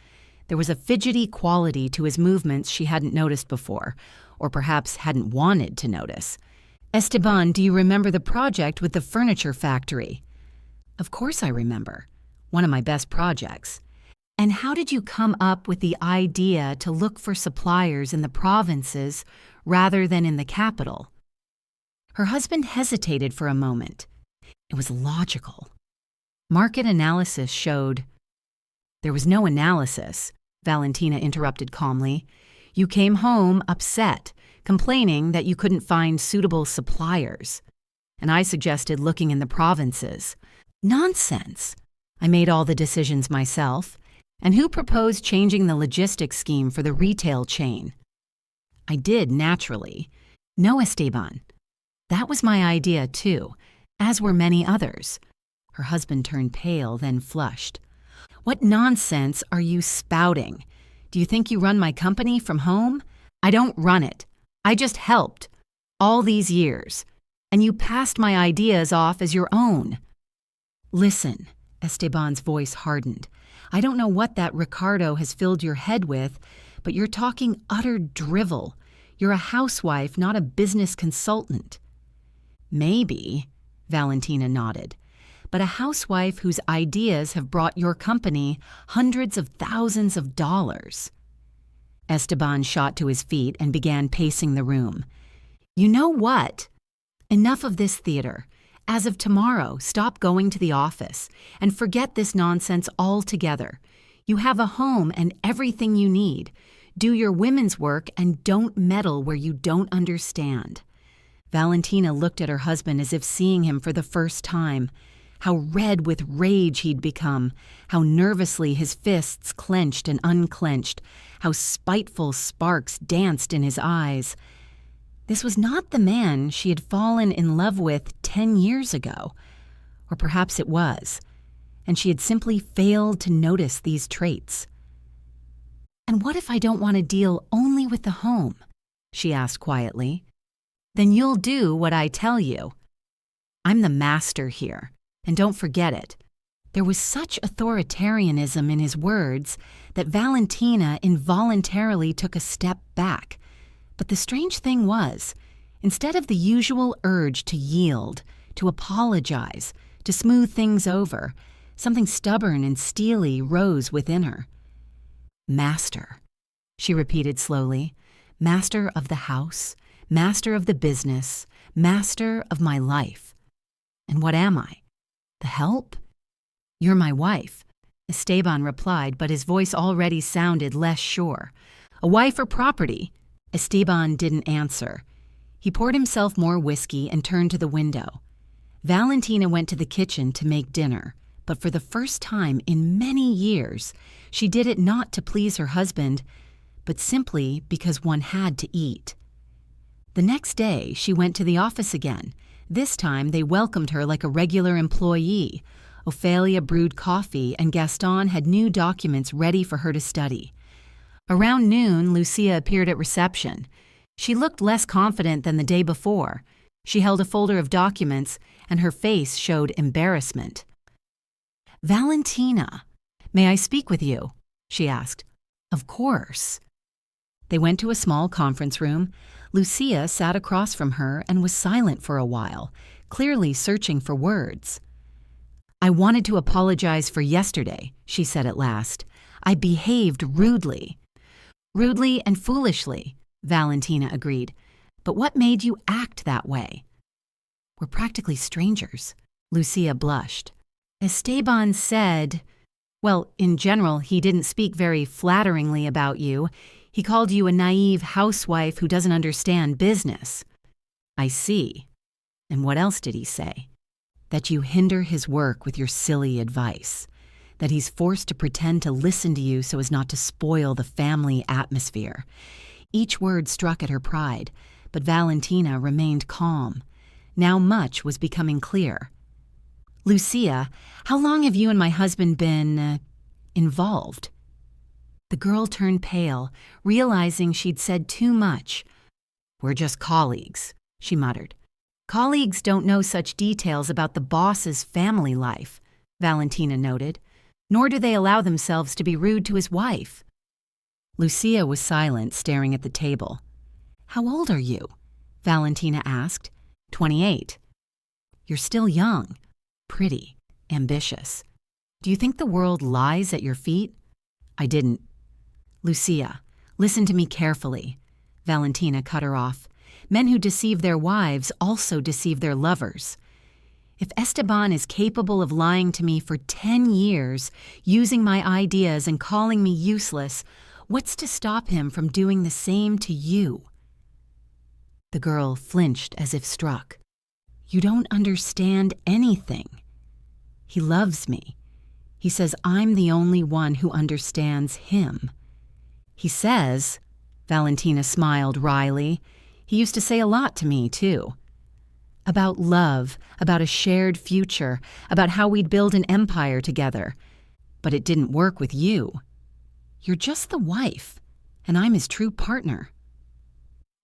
There was a fidgety quality to his movements she hadn't noticed before, or perhaps hadn't wanted to notice. "Esteban, do you remember the project with the furniture factory?" "Of course I remember. One of my best projects." "And how did you come up with the idea to look for suppliers in the provinces rather than in the capital?" Her husband hesitated for a moment. It was logical. Market analysis showed. "There was no analysis," Valentina interrupted calmly. "You came home upset, complaining that you couldn't find suitable suppliers. And I suggested looking in the provinces." "Nonsense! I made all the decisions myself. And who proposed changing the logistics scheme for the retail chain?" "I did, naturally." "No, Esteban. That was my idea, too, as were many others." Her husband turned pale, then flushed. "What nonsense are you spouting? Do you think you run my company from home? I don't run it. I just helped. All these years. And you passed my ideas off as your own." "Listen," Esteban's voice hardened. "I don't know what that Ricardo has filled your head with, but you're talking utter drivel. You're a housewife, not a business consultant." "Maybe," Valentina nodded, "but a housewife whose ideas have brought your company hundreds of thousands of dollars." Esteban shot to his feet and began pacing the room. "You know what? Enough of this theater. As of tomorrow, stop going to the office and forget this nonsense altogether. You have a home and everything you need. Do your women's work and don't meddle where you don't understand." Valentina looked at her husband as if seeing him for the first time. How red with rage he'd become, how nervously his fists clenched and unclenched, how spiteful sparks danced in his eyes. This was not the man she had fallen in love with 10 years ago. Or perhaps it was, and she had simply failed to notice these traits. "And what if I don't want to deal only with the home?" she asked quietly. "Then you'll do what I tell you. I'm the master here, and don't forget it." There was such authoritarianism in his words that Valentina involuntarily took a step back. But the strange thing was, instead of the usual urge to yield, to apologize, to smooth things over, something stubborn and steely rose within her. "Master," she repeated slowly, "master of the house, master of the business, master of my life. And what am I? The help?" "You're my wife," Esteban replied, but his voice already sounded less sure. "A wife or property?" Esteban didn't answer. He poured himself more whiskey and turned to the window. Valentina went to the kitchen to make dinner, but for the first time in many years, she did it not to please her husband, but simply because one had to eat. The next day, she went to the office again. This time, they welcomed her like a regular employee. Ophelia brewed coffee, and Gaston had new documents ready for her to study. Around noon, Lucia appeared at reception. She looked less confident than the day before. She held a folder of documents, and her face showed embarrassment. "Valentina, may I speak with you?" she asked. "Of course." They went to a small conference room. Lucia sat across from her and was silent for a while, clearly searching for words. "I wanted to apologize for yesterday," she said at last. "I behaved rudely." "Rudely and foolishly," Valentina agreed. "But what made you act that way?" "We're practically strangers." Lucia blushed. "Esteban said, well, in general, he didn't speak very flatteringly about you. He called you a naive housewife who doesn't understand business." "I see. And what else did he say?" "That you hinder his work with your silly advice. That he's forced to pretend to listen to you so as not to spoil the family atmosphere." Each word struck at her pride, but Valentina remained calm. Now much was becoming clear. "Lucia, how long have you and my husband been, involved?" The girl turned pale, realizing she'd said too much. "We're just colleagues," she muttered. "Colleagues don't know such details about the boss's family life," Valentina noted, "nor do they allow themselves to be rude to his wife." Lucia was silent, staring at the table. "How old are you?" Valentina asked. 28. "You're still young, pretty, ambitious. Do you think the world lies at your feet?" "I didn't." "Lucia, listen to me carefully." Valentina cut her off. "Men who deceive their wives also deceive their lovers. If Esteban is capable of lying to me for 10 years, using my ideas and calling me useless, what's to stop him from doing the same to you?" The girl flinched as if struck. "You don't understand anything. He loves me. He says I'm the only one who understands him. He says," Valentina smiled wryly, "he used to say a lot to me, too. About love, about a shared future, about how we'd build an empire together. But it didn't work with you. You're just the wife, and I'm his true partner."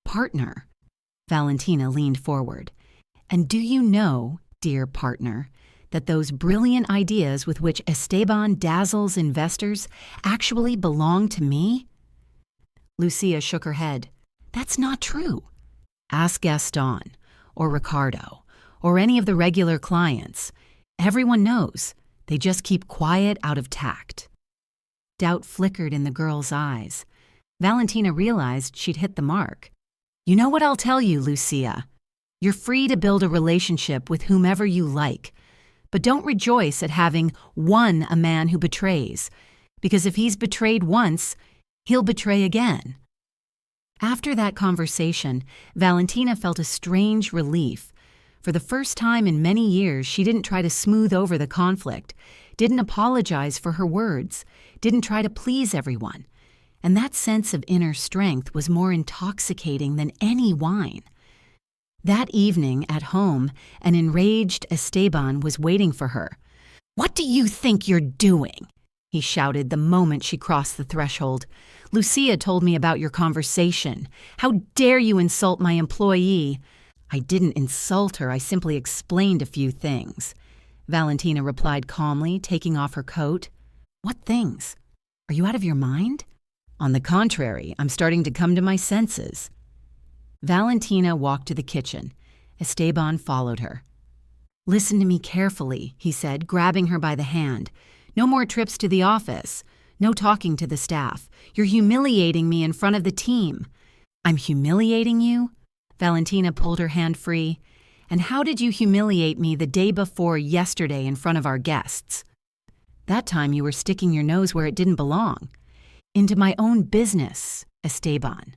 "Partner?" Valentina leaned forward. "And do you know, dear partner, that those brilliant ideas with which Esteban dazzles investors actually belong to me?" Lucia shook her head. "That's not true. Ask Gaston, or Ricardo, or any of the regular clients. Everyone knows. They just keep quiet out of tact." Doubt flickered in the girl's eyes. Valentina realized she'd hit the mark. "You know what I'll tell you, Lucia? You're free to build a relationship with whomever you like, but don't rejoice at having won a man who betrays, because if he's betrayed once, he'll betray again." After that conversation, Valentina felt a strange relief. For the first time in many years, she didn't try to smooth over the conflict, didn't apologize for her words, didn't try to please everyone. And that sense of inner strength was more intoxicating than any wine. That evening at home, an enraged Esteban was waiting for her. "What do you think you're doing?" he shouted the moment she crossed the threshold. "Lucia told me about your conversation. How dare you insult my employee?" "I didn't insult her, I simply explained a few things," Valentina replied calmly, taking off her coat. "What things? Are you out of your mind?" "On the contrary, I'm starting to come to my senses." Valentina walked to the kitchen. Esteban followed her. "Listen to me carefully," he said, grabbing her by the hand. "No more trips to the office. No talking to the staff. You're humiliating me in front of the team." "I'm humiliating you?" Valentina pulled her hand free. "And how did you humiliate me the day before yesterday in front of our guests?" "That time you were sticking your nose where it didn't belong." "Into my own business, Esteban."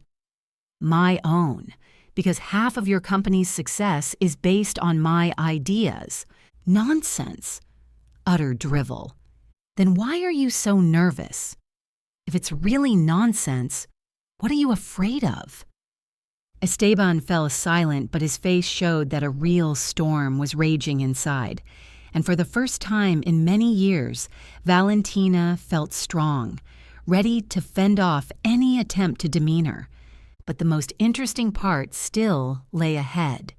"My own, because half of your company's success is based on my ideas." "Nonsense." "Utter drivel." "Then why are you so nervous? If it's really nonsense, what are you afraid of?" Esteban fell silent, but his face showed that a real storm was raging inside. And for the first time in many years, Valentina felt strong, ready to fend off any attempt to demean her. But the most interesting part still lay ahead.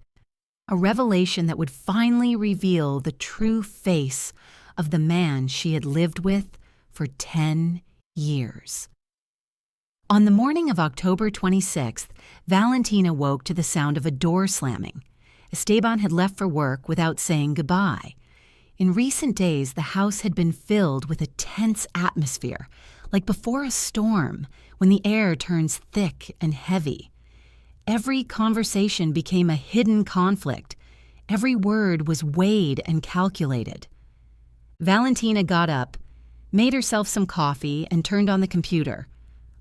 A revelation that would finally reveal the true face of the man she had lived with for 10 years. On the morning of October 26th, Valentina woke to the sound of a door slamming. Esteban had left for work without saying goodbye. In recent days, the house had been filled with a tense atmosphere, like before a storm, when the air turns thick and heavy. Every conversation became a hidden conflict. Every word was weighed and calculated. Valentina got up, made herself some coffee, and turned on the computer.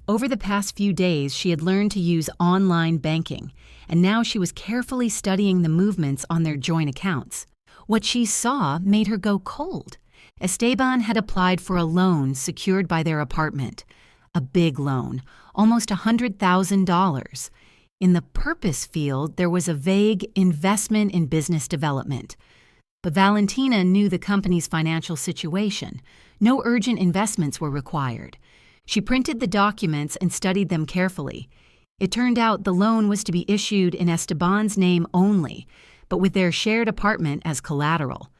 Over the past few days, she had learned to use online banking, and now she was carefully studying the movements on their joint accounts. What she saw made her go cold. Esteban had applied for a loan secured by their apartment. A big loan, almost $100,000. In the purpose field, there was a vague investment in business development. But Valentina knew the company's financial situation. No urgent investments were required. She printed the documents and studied them carefully. It turned out the loan was to be issued in Esteban's name only, but with their shared apartment as collateral.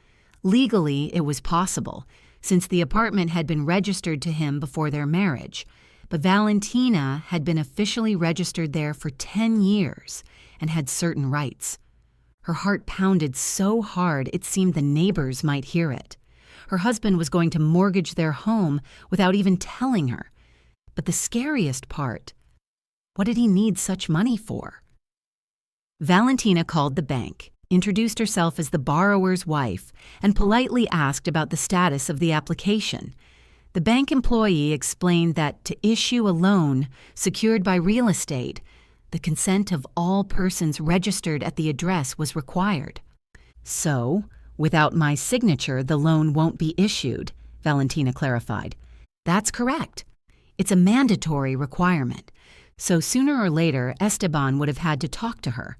Legally, it was possible, since the apartment had been registered to him before their marriage. But Valentina had been officially registered there for 10 years and had certain rights. Her heart pounded so hard it seemed the neighbors might hear it. Her husband was going to mortgage their home without even telling her. But the scariest part, what did he need such money for? Valentina called the bank, introduced herself as the borrower's wife, and politely asked about the status of the application. The bank employee explained that to issue a loan secured by real estate, the consent of all persons registered at the address was required. "So, without my signature, the loan won't be issued," Valentina clarified. "That's correct. It's a mandatory requirement. So sooner or later, Esteban would have had to talk to her.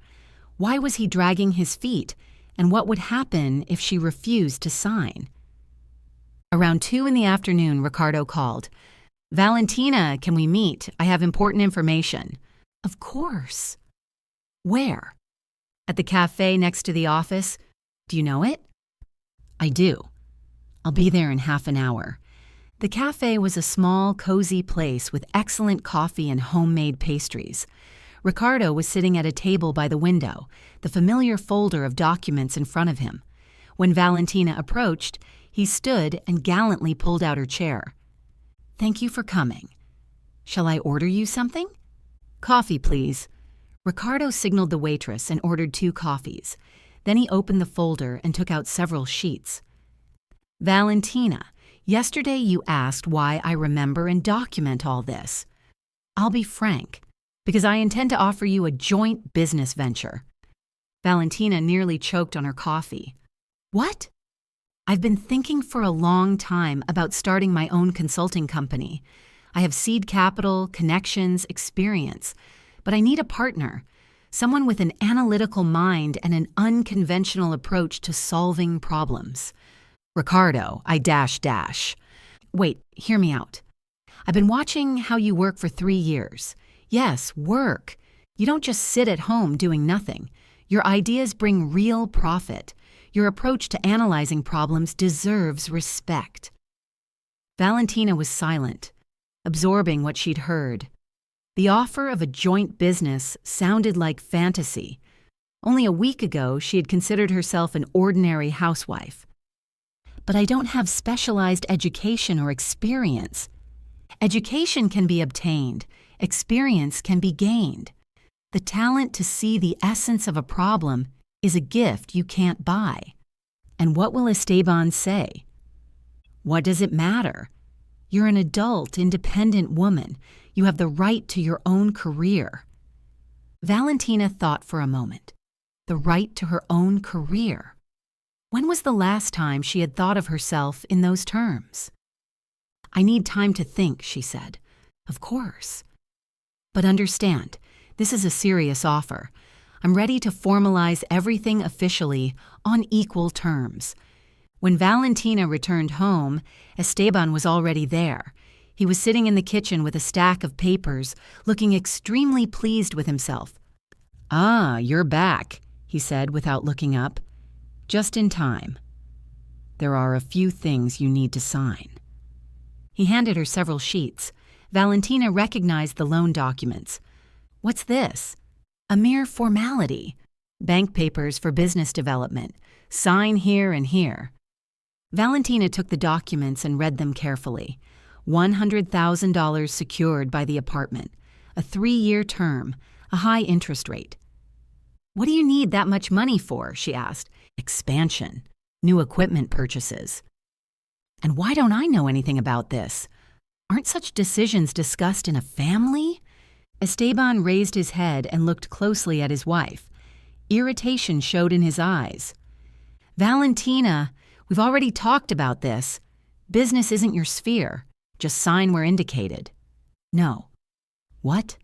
Why was he dragging his feet? And what would happen if she refused to sign?" Around 2 in the afternoon, Ricardo called. "Valentina, can we meet? I have important information." "Of course." "Where?" "At the cafe next to the office. Do you know it?" "I do. I'll be there in half an hour." The cafe was a small, cozy place with excellent coffee and homemade pastries. Ricardo was sitting at a table by the window, the familiar folder of documents in front of him. When Valentina approached, he stood and gallantly pulled out her chair. "Thank you for coming. Shall I order you something?" "Coffee, please." Ricardo signaled the waitress and ordered 2 coffees. Then he opened the folder and took out several sheets. "Valentina, yesterday you asked why I remember and document all this. I'll be frank. Because I intend to offer you a joint business venture. Valentina nearly choked on her coffee. What? I've been thinking for a long time about starting my own consulting company. I have seed capital, connections, experience, but I need a partner, someone with an analytical mind and an unconventional approach to solving problems. Ricardo, I dash dash. Wait, hear me out. I've been watching how you work for 3 years. Yes, work. You don't just sit at home doing nothing. Your ideas bring real profit. Your approach to analyzing problems deserves respect. Valentina was silent, absorbing what she'd heard. The offer of a joint business sounded like fantasy. Only a week ago, she had considered herself an ordinary housewife. But I don't have specialized education or experience. Education can be obtained. Experience can be gained. The talent to see the essence of a problem is a gift you can't buy. And what will Esteban say? What does it matter? You're an adult, independent woman. You have the right to your own career. Valentina thought for a moment. The right to her own career. When was the last time she had thought of herself in those terms? I need time to think, she said. Of course. But understand, this is a serious offer. I'm ready to formalize everything officially on equal terms. When Valentina returned home, Esteban was already there. He was sitting in the kitchen with a stack of papers, looking extremely pleased with himself. "Ah, you're back," he said without looking up. "Just in time. There are a few things you need to sign." He handed her several sheets. Valentina recognized the loan documents. What's this? A mere formality. Bank papers for business development. Sign here and here. Valentina took the documents and read them carefully. $100,000 secured by the apartment. A 3-year term. A high interest rate. What do you need that much money for? She asked. Expansion. New equipment purchases. And why don't I know anything about this? Aren't such decisions discussed in a family? Esteban raised his head and looked closely at his wife. Irritation showed in his eyes. Valentina, we've already talked about this. Business isn't your sphere. Just sign where indicated. No. What?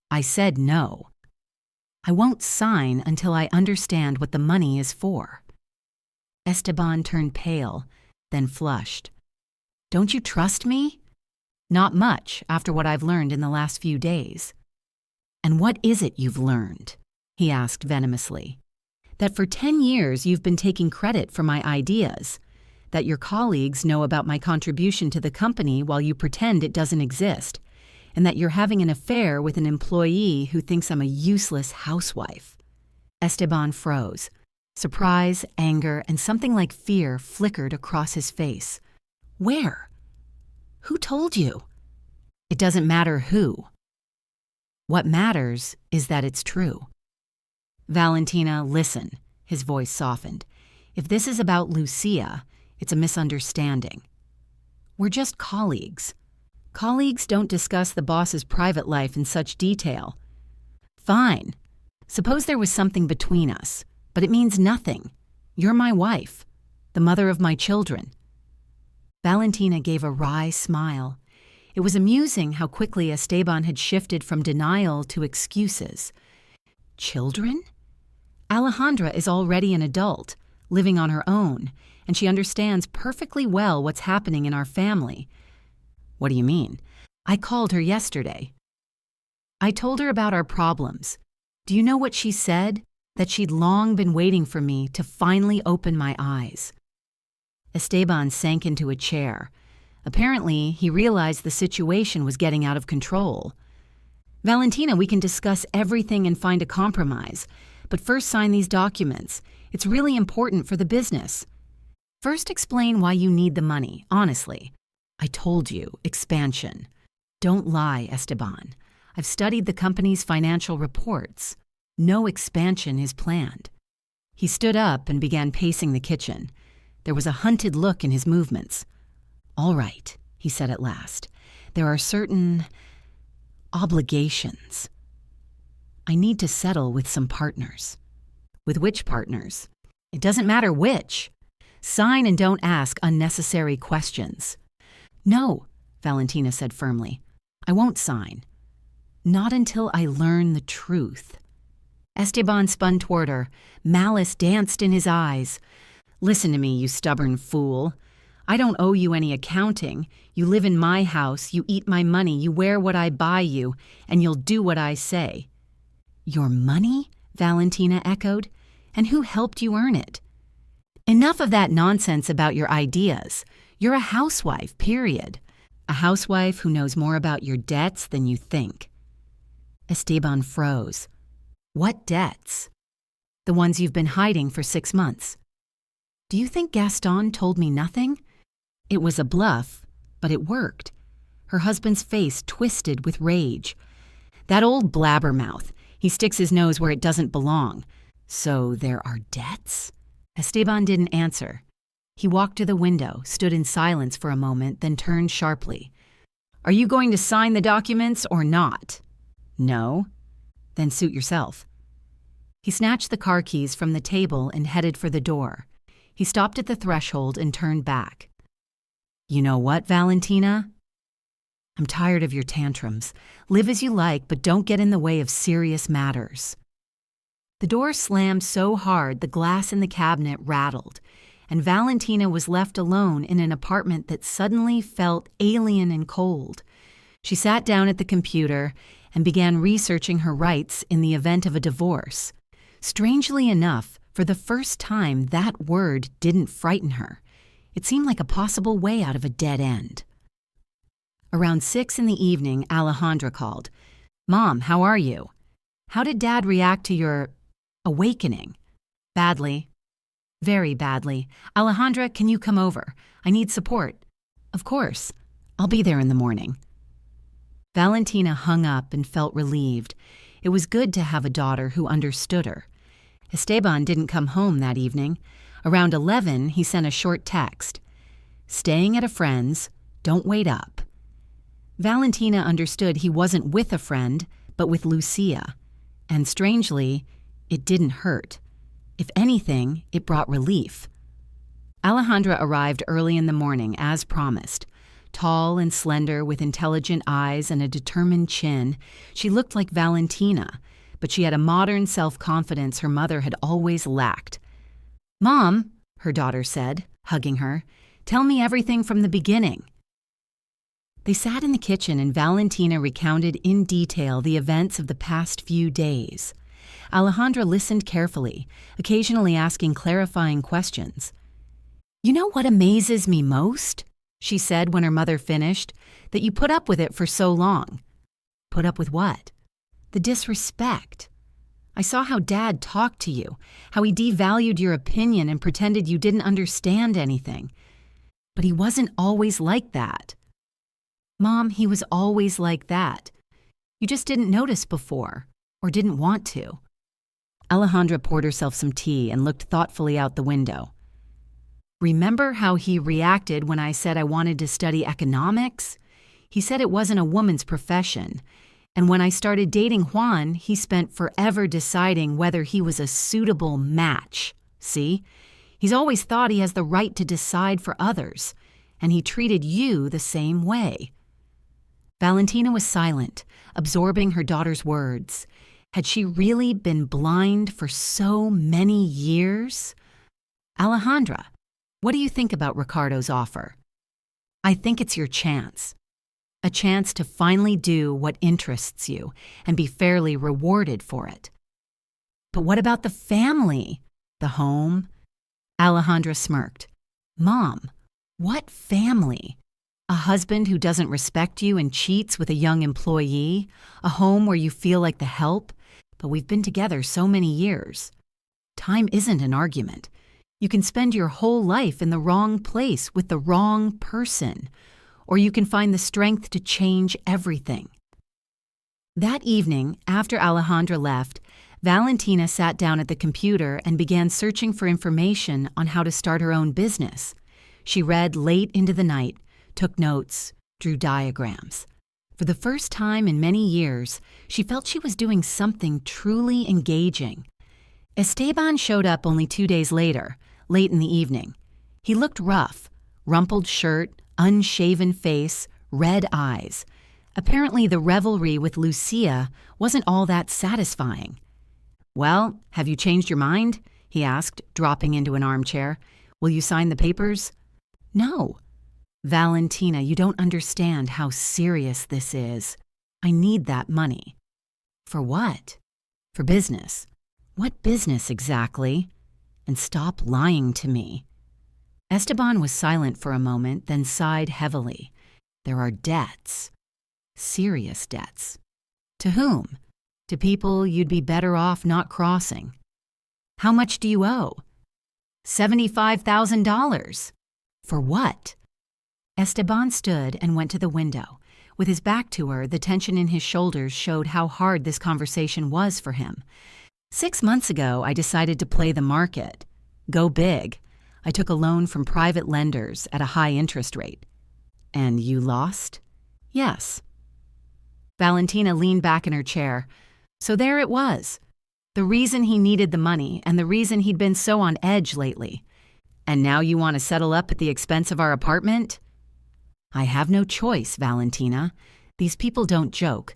I said no. I won't sign until I understand what the money is for. Esteban turned pale, then flushed. Don't you trust me? Not much after what I've learned in the last few days. And what is it you've learned? He asked venomously. That for 10 years you've been taking credit for my ideas. That your colleagues know about my contribution to the company while you pretend it doesn't exist. And that you're having an affair with an employee who thinks I'm a useless housewife. Esteban froze. Surprise, anger, and something like fear flickered across his face. Where? Who told you? It doesn't matter who. What matters is that it's true. Valentina, listen. His voice softened. If this is about Lucia, it's a misunderstanding. We're just colleagues. Colleagues don't discuss the boss's private life in such detail. Fine. Suppose there was something between us, but it means nothing. You're my wife, the mother of my children. Valentina gave a wry smile. It was amusing how quickly Esteban had shifted from denial to excuses. Children? Alejandra is already an adult, living on her own, and she understands perfectly well what's happening in our family. What do you mean? I called her yesterday. I told her about our problems. Do you know what she said? That she'd long been waiting for me to finally open my eyes. Esteban sank into a chair. Apparently, he realized the situation was getting out of control. Valentina, we can discuss everything and find a compromise, but first sign these documents. It's really important for the business. First explain why you need the money, honestly. I told you, expansion. Don't lie, Esteban. I've studied the company's financial reports. No expansion is planned. He stood up and began pacing the kitchen. There was a hunted look in his movements. All right, he said at last. There are certain obligations. I need to settle with some partners. With which partners? It doesn't matter which. Sign and don't ask unnecessary questions. No, Valentina said firmly. I won't sign. Not until I learn the truth. Esteban spun toward her. Malice danced in his eyes. Listen to me, you stubborn fool. I don't owe you any accounting. You live in my house, you eat my money, you wear what I buy you, and you'll do what I say. Your money? Valentina echoed. And who helped you earn it? Enough of that nonsense about your ideas. You're a housewife, period. A housewife who knows more about your debts than you think. Esteban froze. What debts? The ones you've been hiding for 6 months. Do you think Gaston told me nothing? It was a bluff, but it worked. Her husband's face twisted with rage. That old blabbermouth. He sticks his nose where it doesn't belong. So there are debts? Esteban didn't answer. He walked to the window, stood in silence for a moment, then turned sharply. Are you going to sign the documents or not? No. Then suit yourself. He snatched the car keys from the table and headed for the door. He stopped at the threshold and turned back. You know what, Valentina? I'm tired of your tantrums. Live as you like, but don't get in the way of serious matters. The door slammed so hard the glass in the cabinet rattled, and Valentina was left alone in an apartment that suddenly felt alien and cold. She sat down at the computer and began researching her rights in the event of a divorce. Strangely enough, for the first time, that word didn't frighten her. It seemed like a possible way out of a dead end. Around 6 in the evening, Alejandra called. Mom, how are you? How did Dad react to your awakening? Badly. Very badly. Alejandra, can you come over? I need support. Of course. I'll be there in the morning. Valentina hung up and felt relieved. It was good to have a daughter who understood her. Esteban didn't come home that evening. Around 11, he sent a short text. Staying at a friend's, don't wait up. Valentina understood he wasn't with a friend, but with Lucia. And strangely, it didn't hurt. If anything, it brought relief. Alejandra arrived early in the morning, as promised. Tall and slender, with intelligent eyes and a determined chin, she looked like Valentina, but she had a modern self-confidence her mother had always lacked. Mom, her daughter said, hugging her, tell me everything from the beginning. They sat in the kitchen and Valentina recounted in detail the events of the past few days. Alejandra listened carefully, occasionally asking clarifying questions. You know what amazes me most? She said when her mother finished, that you put up with it for so long. Put up with what? The disrespect. I saw how Dad talked to you, how he devalued your opinion and pretended you didn't understand anything. But he wasn't always like that. Mom, he was always like that. You just didn't notice before, or didn't want to. Alejandra poured herself some tea and looked thoughtfully out the window. Remember how he reacted when I said I wanted to study economics? He said it wasn't a woman's profession. And when I started dating Juan, he spent forever deciding whether he was a suitable match. See? He's always thought he has the right to decide for others, and he treated you the same way. Valentina was silent, absorbing her daughter's words. Had she really been blind for so many years? Alejandra, what do you think about Ricardo's offer? I think it's your chance. A chance to finally do what interests you and be fairly rewarded for it. But what about the family? The home? Alejandra smirked. Mom, what family? A husband who doesn't respect you and cheats with a young employee? A home where you feel like the help? But we've been together so many years. Time isn't an argument. You can spend your whole life in the wrong place with the wrong person, or you can find the strength to change everything. That evening, after Alejandra left, Valentina sat down at the computer and began searching for information on how to start her own business. She read late into the night, took notes, drew diagrams. For the first time in many years, she felt she was doing something truly engaging. Esteban showed up only 2 days later, late in the evening. He looked rough, rumpled shirt, unshaven face, red eyes. Apparently the revelry with Lucia wasn't all that satisfying. "Well, have you changed your mind?" he asked, dropping into an armchair. "Will you sign the papers?" "No." "Valentina, you don't understand how serious this is. I need that money." "For what?" "For business." "What business exactly?" "And stop lying to me." Esteban was silent for a moment, then sighed heavily. "There are debts. Serious debts." "To whom?" "To people you'd be better off not crossing." "How much do you owe?" $75,000. "For what?" Esteban stood and went to the window. With his back to her, the tension in his shoulders showed how hard this conversation was for him. 6 months ago, I decided to play the market. Go big. I took a loan from private lenders at a high interest rate. "And you lost?" "Yes." Valentina leaned back in her chair. So there it was. The reason he needed the money and the reason he'd been so on edge lately. "And now you want to settle up at the expense of our apartment?" "I have no choice, Valentina. These people don't joke.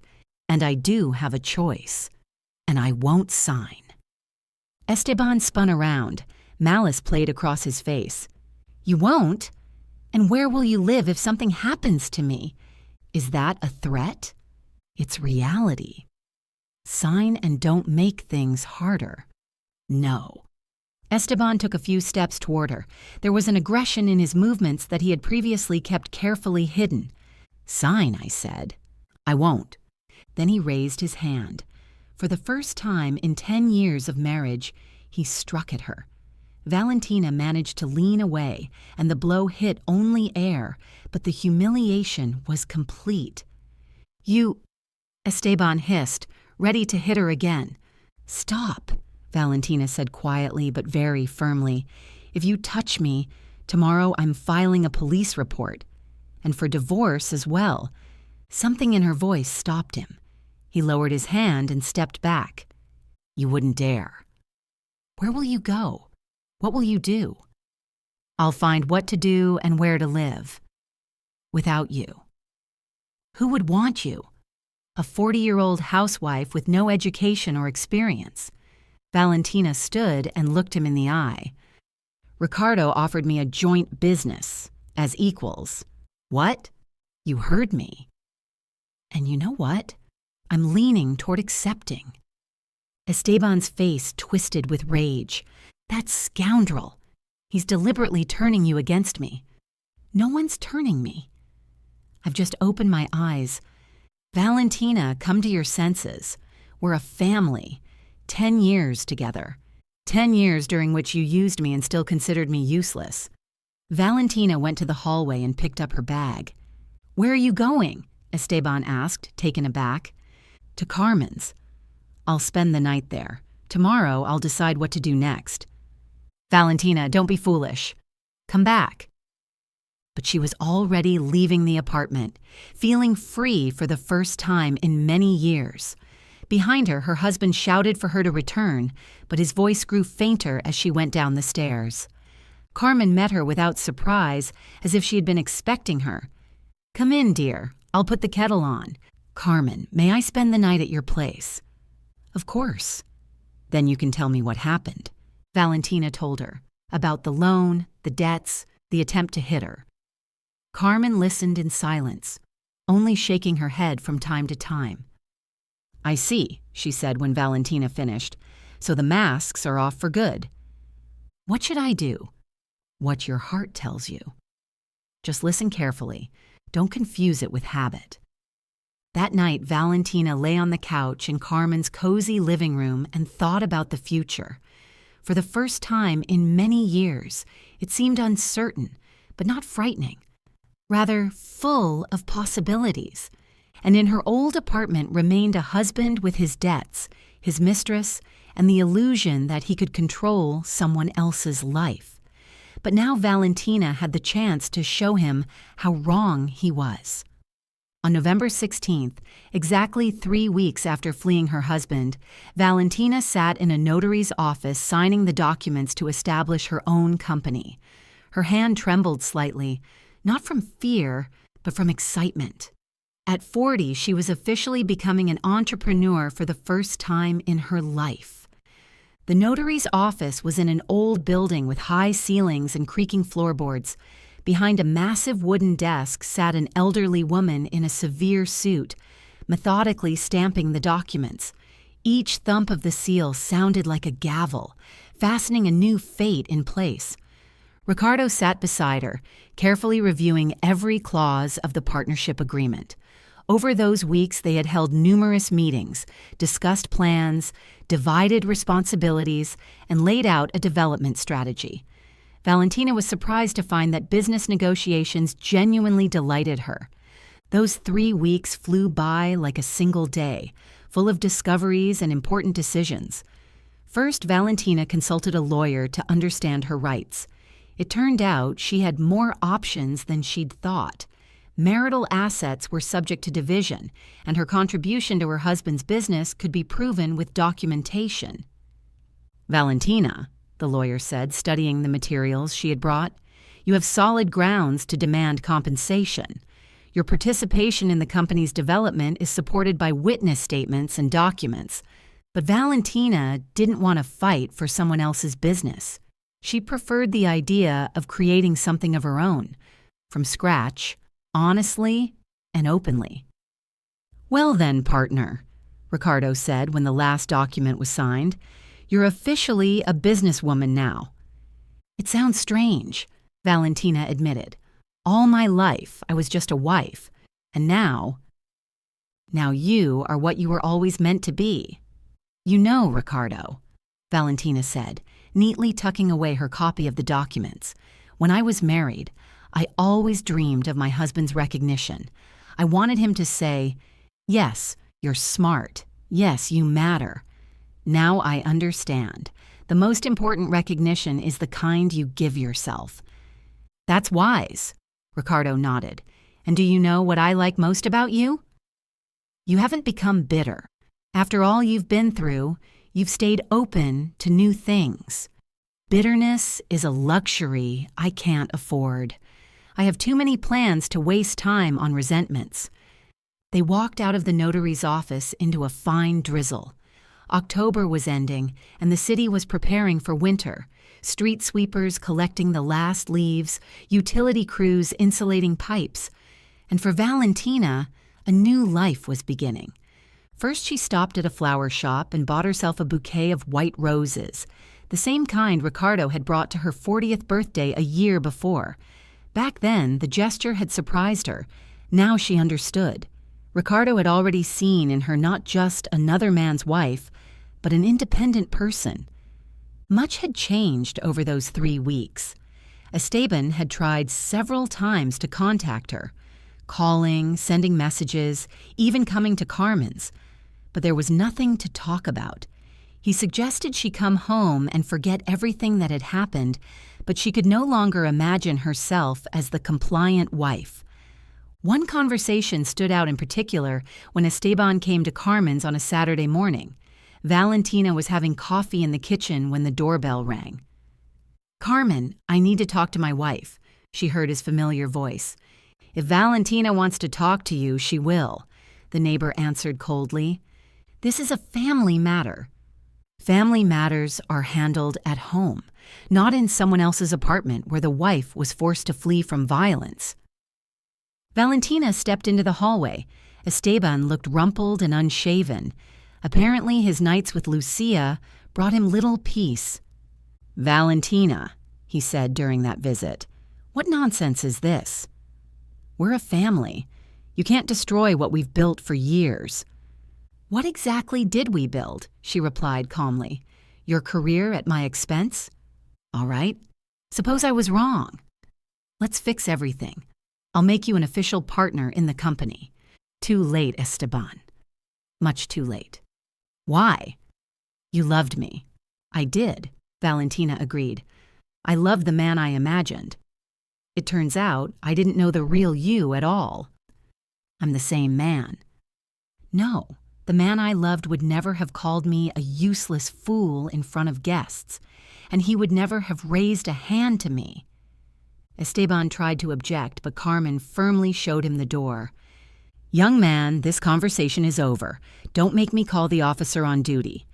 And I do have a choice. And I won't sign." Esteban spun around. Malice played across his face. "You won't? And where will you live if something happens to me? Is that a threat? It's reality. Sign and don't make things harder." "No." Esteban took a few steps toward her. There was an aggression in his movements that he had previously kept carefully hidden. "Sign," I said. "I won't." Then he raised his hand. For the first time in 10 years of marriage, he struck at her. Valentina managed to lean away, and the blow hit only air, but the humiliation was complete. "You—" Esteban hissed, ready to hit her again. "Stop," Valentina said quietly but very firmly. "If you touch me, tomorrow I'm filing a police report. And for divorce as well." Something in her voice stopped him. He lowered his hand and stepped back. "You wouldn't dare." "Where will you go? What will you do?" "I'll find what to do and where to live. Without you." "Who would want you?" "A 40-year-old housewife with no education or experience." Valentina stood and looked him in the eye. "Ricardo offered me a joint business, as equals." "What?" "You heard me." "And you know what? I'm leaning toward accepting." Esteban's face twisted with rage. "That scoundrel! He's deliberately turning you against me." "No one's turning me." "I've just opened my eyes. Valentina, come to your senses. We're a family. 10 years together. 10 years during which you used me and still considered me useless." Valentina went to the hallway and picked up her bag. "Where are you going?" Esteban asked, taken aback. "To Carmen's. I'll spend the night there. Tomorrow I'll decide what to do next." "Valentina, don't be foolish. Come back." But she was already leaving the apartment, feeling free for the first time in many years. Behind her, her husband shouted for her to return, but his voice grew fainter as she went down the stairs. Carmen met her without surprise, as if she had been expecting her. "Come in, dear. I'll put the kettle on." "Carmen, may I spend the night at your place?" "Of course." "Then you can tell me what happened." Valentina told her, about the loan, the debts, the attempt to hit her. Carmen listened in silence, only shaking her head from time to time. "I see," she said when Valentina finished. "So the masks are off for good." "What should I do?" "What your heart tells you. Just listen carefully. Don't confuse it with habit." That night, Valentina lay on the couch in Carmen's cozy living room and thought about the future. For the first time in many years, it seemed uncertain, but not frightening. Rather, full of possibilities. And in her old apartment remained a husband with his debts, his mistress, and the illusion that he could control someone else's life. But now Valentina had the chance to show him how wrong he was. On November 16th, exactly 3 weeks after fleeing her husband, Valentina sat in a notary's office signing the documents to establish her own company. Her hand trembled slightly, not from fear, but from excitement. At 40, she was officially becoming an entrepreneur for the first time in her life. The notary's office was in an old building with high ceilings and creaking floorboards. Behind a massive wooden desk sat an elderly woman in a severe suit, methodically stamping the documents. Each thump of the seal sounded like a gavel, fastening a new fate in place. Ricardo sat beside her, carefully reviewing every clause of the partnership agreement. Over those weeks, they had held numerous meetings, discussed plans, divided responsibilities, and laid out a development strategy. Valentina was surprised to find that business negotiations genuinely delighted her. Those 3 weeks flew by like a single day, full of discoveries and important decisions. First, Valentina consulted a lawyer to understand her rights. It turned out she had more options than she'd thought. Marital assets were subject to division, and her contribution to her husband's business could be proven with documentation. "Valentina," the lawyer said, studying the materials she had brought, "you have solid grounds to demand compensation. Your participation in the company's development is supported by witness statements and documents." But Valentina didn't want to fight for someone else's business. She preferred the idea of creating something of her own, from scratch, honestly and openly. "Well then, partner," Ricardo said when the last document was signed, "you're officially a businesswoman now." "It sounds strange," Valentina admitted. "All my life I was just a wife, and now you are what you were always meant to be." "You know, Ricardo," Valentina said, neatly tucking away her copy of the documents, "when I was married, I always dreamed of my husband's recognition. I wanted him to say, 'Yes, you're smart. Yes, you matter.' Now I understand. The most important recognition is the kind you give yourself." "That's wise," Ricardo nodded. "And do you know what I like most about you? You haven't become bitter. After all you've been through, you've stayed open to new things. Bitterness is a luxury I can't afford. I have too many plans to waste time on resentments." They walked out of the notary's office into a fine drizzle. October was ending, and the city was preparing for winter. Street sweepers collecting the last leaves, utility crews insulating pipes. And for Valentina, a new life was beginning. First, she stopped at a flower shop and bought herself a bouquet of white roses, the same kind Ricardo had brought to her 40th birthday a year before. Back then, the gesture had surprised her. Now she understood. Ricardo had already seen in her not just another man's wife, but an independent person. Much had changed over those 3 weeks. Esteban had tried several times to contact her, calling, sending messages, even coming to Carmen's. But there was nothing to talk about. He suggested she come home and forget everything that had happened, but she could no longer imagine herself as the compliant wife. One conversation stood out in particular when Esteban came to Carmen's on a Saturday morning. Valentina was having coffee in the kitchen when the doorbell rang. "Carmen, I need to talk to my wife," she heard his familiar voice. "If Valentina wants to talk to you, she will," the neighbor answered coldly. "This is a family matter." Family matters are handled at home, not in someone else's apartment where the wife was forced to flee from violence. Valentina stepped into the hallway. Esteban looked rumpled and unshaven. Apparently his nights with Lucia brought him little peace. "Valentina," he said during that visit, "what nonsense is this? We're a family. You can't destroy what we've built for years." "What exactly did we build?" she replied calmly. "Your career at my expense? All right. Suppose I was wrong. Let's fix everything. I'll make you an official partner in the company." "Too late, Esteban. Much too late." "Why?" "You loved me." "I did," Valentina agreed. "I loved the man I imagined. It turns out I didn't know the real you at all." I'm the same man. No, the man I loved would never have called me a useless fool in front of guests, and he would never have raised a hand to me. Esteban tried to object, but Carmen firmly showed him the door. Young man, this conversation is over. Don't make me call the officer on duty.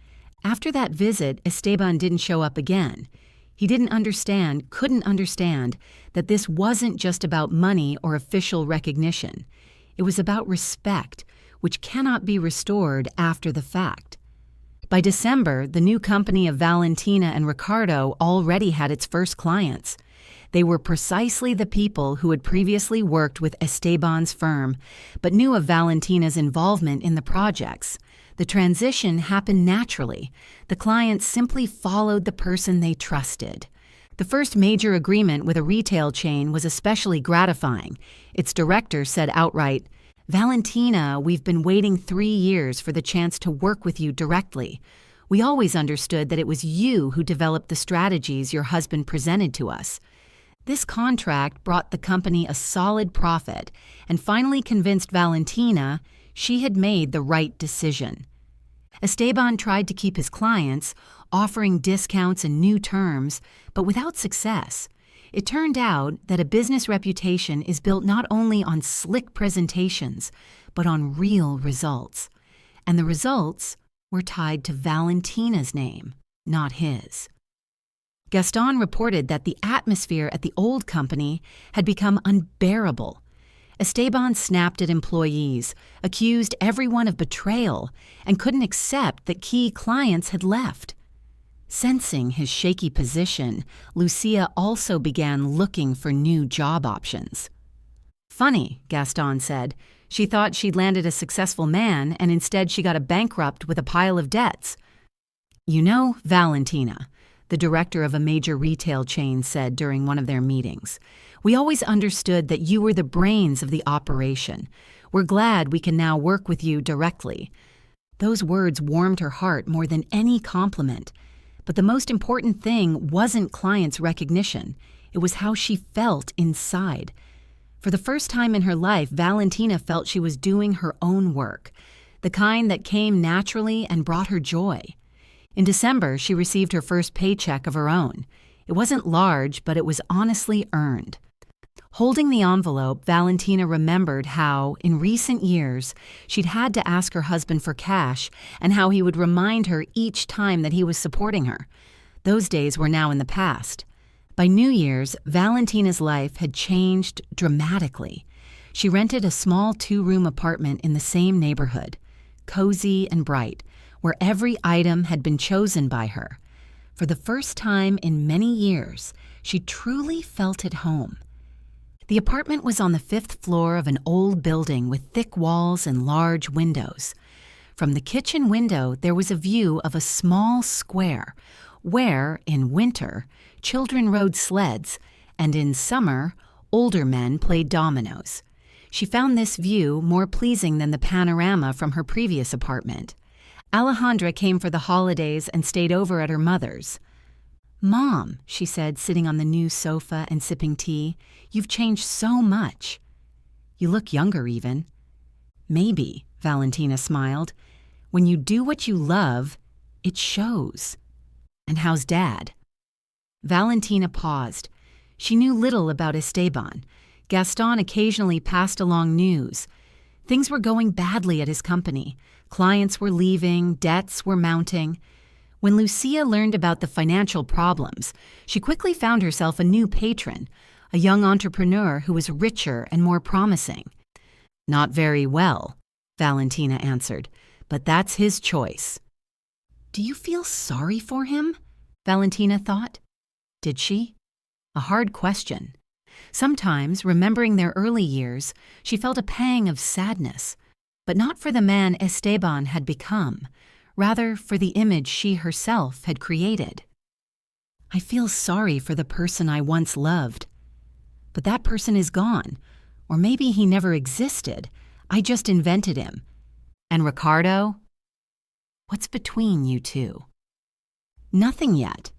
After that visit, Esteban didn't show up again. He couldn't understand, that this wasn't just about money or official recognition. It was about respect, which cannot be restored after the fact. By December, the new company of Valentina and Ricardo already had its first clients. They were precisely the people who had previously worked with Esteban's firm, but knew of Valentina's involvement in the projects. The transition happened naturally. The clients simply followed the person they trusted. The first major agreement with a retail chain was especially gratifying. Its director said outright, "Valentina, we've been waiting 3 years for the chance to work with you directly. We always understood that it was you who developed the strategies your husband presented to us." This contract brought the company a solid profit and finally convinced Valentina she had made the right decision. Esteban tried to keep his clients, offering discounts and new terms, but without success. It turned out that a business reputation is built not only on slick presentations, but on real results. And the results were tied to Valentina's name, not his. Gaston reported that the atmosphere at the old company had become unbearable. Esteban snapped at employees, accused everyone of betrayal, and couldn't accept that key clients had left. Sensing his shaky position, Lucia also began looking for new job options. "Funny," Gaston said. "She thought she'd landed a successful man, and instead she got a bankrupt with a pile of debts." "You know, Valentina," the director of a major retail chain said during one of their meetings, "we always understood that you were the brains of the operation. We're glad we can now work with you directly." Those words warmed her heart more than any compliment. But the most important thing wasn't clients' recognition. It was how she felt inside. For the first time in her life, Valentina felt she was doing her own work, the kind that came naturally and brought her joy. In December, she received her first paycheck of her own. It wasn't large, but it was honestly earned. Holding the envelope, Valentina remembered how, in recent years, she'd had to ask her husband for cash and how he would remind her each time that he was supporting her. Those days were now in the past. By New Year's, Valentina's life had changed dramatically. She rented a small 2-room apartment in the same neighborhood, cozy and bright, where every item had been chosen by her. For the first time in many years, she truly felt at home. The apartment was on the 5th floor of an old building with thick walls and large windows. From the kitchen window, there was a view of a small square where, in winter, children rode sleds, and in summer, older men played dominoes. She found this view more pleasing than the panorama from her previous apartment. Alejandra came for the holidays and stayed over at her mother's. "Mom," she said, sitting on the new sofa and sipping tea, "you've changed so much." "You look younger even." "Maybe," Valentina smiled. "When you do what you love, it shows." "And how's Dad?" Valentina paused. She knew little about Esteban. Gaston occasionally passed along news. Things were going badly at his company. Clients were leaving, debts were mounting. When Lucia learned about the financial problems, she quickly found herself a new patron, a young entrepreneur who was richer and more promising. "Not very well," Valentina answered, "but that's his choice." "Do you feel sorry for him?" Valentina thought. Did she? A hard question. Sometimes, remembering their early years, she felt a pang of sadness, but not for the man Esteban had become, rather for the image she herself had created. "I feel sorry for the person I once loved. But that person is gone, or maybe he never existed. I just invented him. And Ricardo? What's between you two?" "Nothing yet.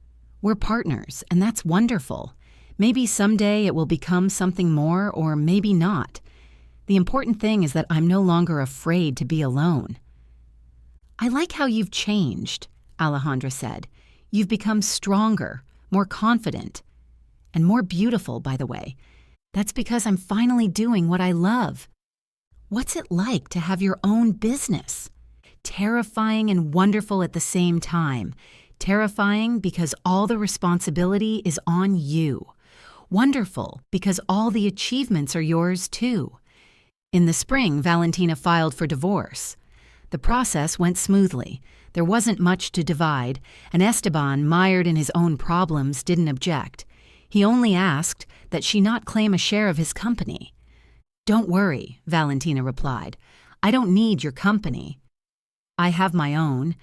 We're partners, and that's wonderful. Maybe someday it will become something more, or maybe not. The important thing is that I'm no longer afraid to be alone." "I like how you've changed," Alejandra said. "You've become stronger, more confident, and more beautiful, by the way. That's because I'm finally doing what I love." "What's it like to have your own business?" "Terrifying and wonderful at the same time. Terrifying because all the responsibility is on you. Wonderful because all the achievements are yours too." In the spring, Valentina filed for divorce. The process went smoothly. There wasn't much to divide, and Esteban, mired in his own problems, didn't object. He only asked that she not claim a share of his company. "Don't worry," Valentina replied. "I don't need your company. I have my own."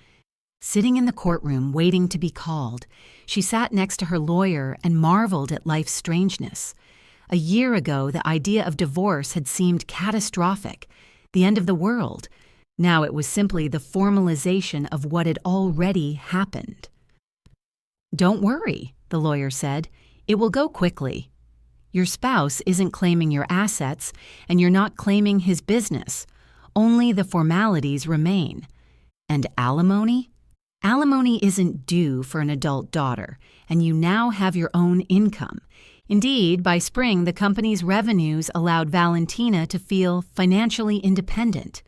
Sitting in the courtroom, waiting to be called, she sat next to her lawyer and marveled at life's strangeness. A year ago, the idea of divorce had seemed catastrophic, the end of the world. Now it was simply the formalization of what had already happened. "Don't worry," the lawyer said. "It will go quickly. Your spouse isn't claiming your assets, and you're not claiming his business. Only the formalities remain. And alimony? Alimony isn't due for an adult daughter, and you now have your own income. Indeed, by spring, the company's revenues allowed Valentina to feel financially independent.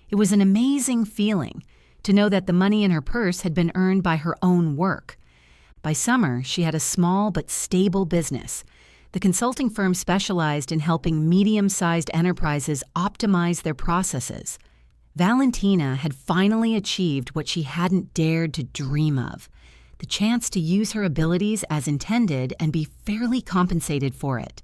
It was an amazing feeling to know that the money in her purse had been earned by her own work. By summer, she had a small but stable business. The consulting firm specialized in helping medium-sized enterprises optimize their processes. Valentina had finally achieved what she hadn't dared to dream of, the chance to use her abilities as intended and be fairly compensated for it.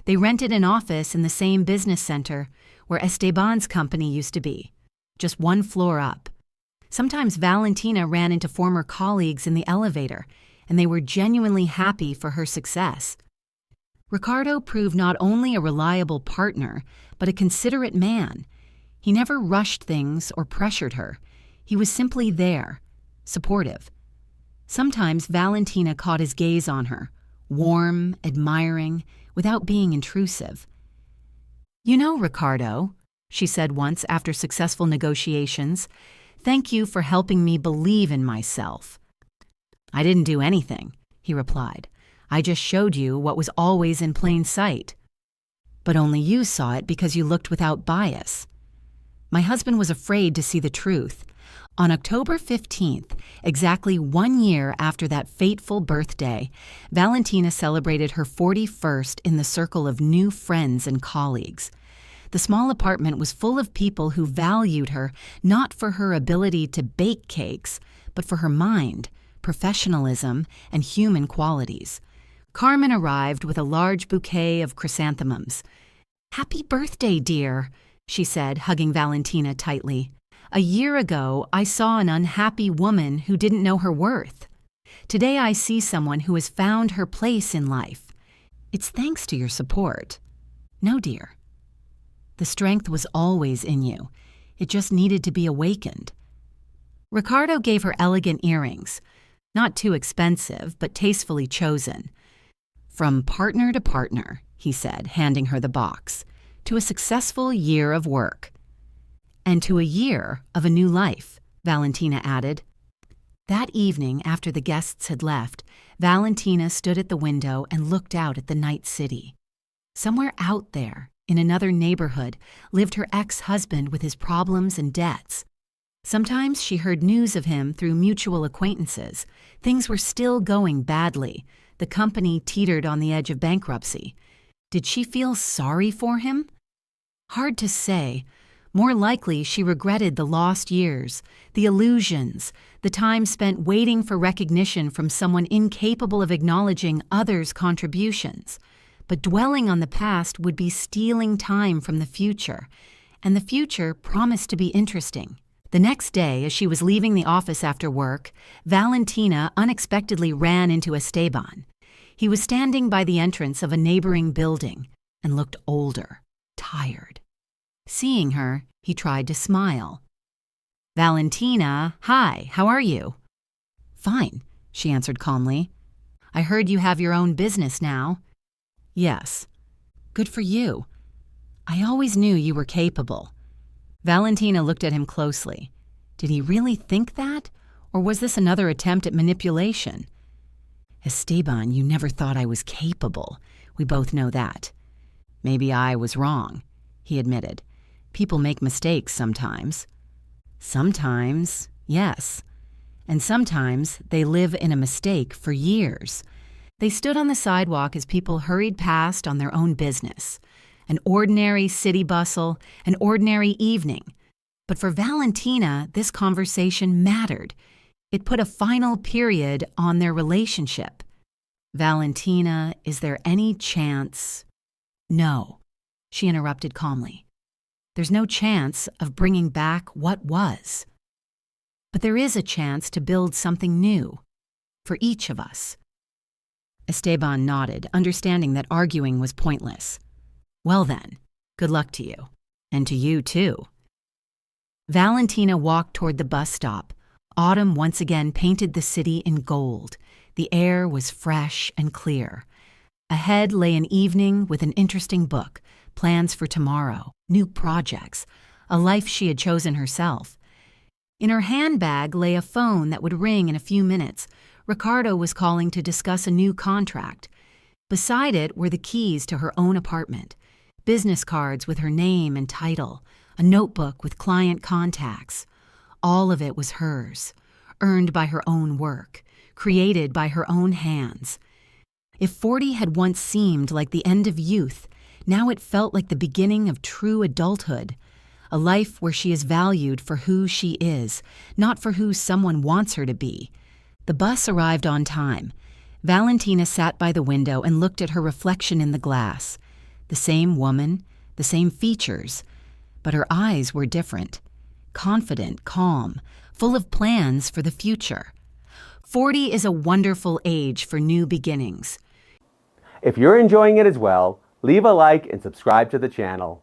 They rented an office in the same business center where Esteban's company used to be, just one floor up. Sometimes Valentina ran into former colleagues in the elevator, and they were genuinely happy for her success. Ricardo proved not only a reliable partner, but a considerate man. He never rushed things or pressured her. He was simply there, supportive. Sometimes Valentina caught his gaze on her, warm, admiring, without being intrusive. "You know, Ricardo," she said once after successful negotiations, "thank you for helping me believe in myself." "I didn't do anything," he replied. "I just showed you what was always in plain sight." "But only you saw it because you looked without bias." "My husband was afraid to see the truth." On October 15th, exactly 1 year after that fateful birthday, Valentina celebrated her 41st in the circle of new friends and colleagues. The small apartment was full of people who valued her not for her ability to bake cakes, but for her mind, professionalism, and human qualities. Carmen arrived with a large bouquet of chrysanthemums. "Happy birthday, dear," she said, hugging Valentina tightly. "A year ago, I saw an unhappy woman who didn't know her worth. Today I see someone who has found her place in life. It's thanks to your support." "No, dear. The strength was always in you. It just needed to be awakened." Ricardo gave her elegant earrings, not too expensive, but tastefully chosen. "From partner to partner," he said, handing her the box, "to a successful year of work." "And to a year of a new life," Valentina added. That evening, after the guests had left, Valentina stood at the window and looked out at the night city. Somewhere out there, in another neighborhood, lived her ex-husband with his problems and debts. Sometimes she heard news of him through mutual acquaintances. Things were still going badly. The company teetered on the edge of bankruptcy. Did she feel sorry for him? Hard to say. More likely, she regretted the lost years, the illusions, the time spent waiting for recognition from someone incapable of acknowledging others' contributions. But dwelling on the past would be stealing time from the future, and the future promised to be interesting. The next day, as she was leaving the office after work, Valentina unexpectedly ran into Esteban. He was standing by the entrance of a neighboring building and looked older, tired. Seeing her, he tried to smile. "Valentina, hi, how are you?" "Fine," she answered calmly. "I heard you have your own business now." "Yes." "Good for you. I always knew you were capable. Valentina looked at him closely. Did he really think that? Or was this another attempt at manipulation? Esteban, you never thought I was capable. We both know that. Maybe I was wrong, he admitted. People make mistakes sometimes. Sometimes, yes. And sometimes they live in a mistake for years. They stood on the sidewalk as people hurried past on their own business. An ordinary city bustle, an ordinary evening. But for Valentina, this conversation mattered. It put a final period on their relationship. Valentina, is there any chance? No, she interrupted calmly. There's no chance of bringing back what was. But there is a chance to build something new, for each of us. Esteban nodded, understanding that arguing was pointless. Well then, good luck to you. And to you too. Valentina walked toward the bus stop. Autumn once again painted the city in gold. The air was fresh and clear. Ahead lay an evening with an interesting book, plans for tomorrow, new projects, a life she had chosen herself. In her handbag lay a phone that would ring in a few minutes. Ricardo was calling to discuss a new contract. Beside it were the keys to her own apartment, business cards with her name and title, a notebook with client contacts. All of it was hers, earned by her own work, created by her own hands. If 40 had once seemed like the end of youth, now it felt like the beginning of true adulthood, a life where she is valued for who she is, not for who someone wants her to be. The bus arrived on time. Valentina sat by the window and looked at her reflection in the glass. The same woman, the same features, but her eyes were different. Confident, calm, full of plans for the future. 40 is a wonderful age for new beginnings. If you're enjoying it as well, leave a like and subscribe to the channel.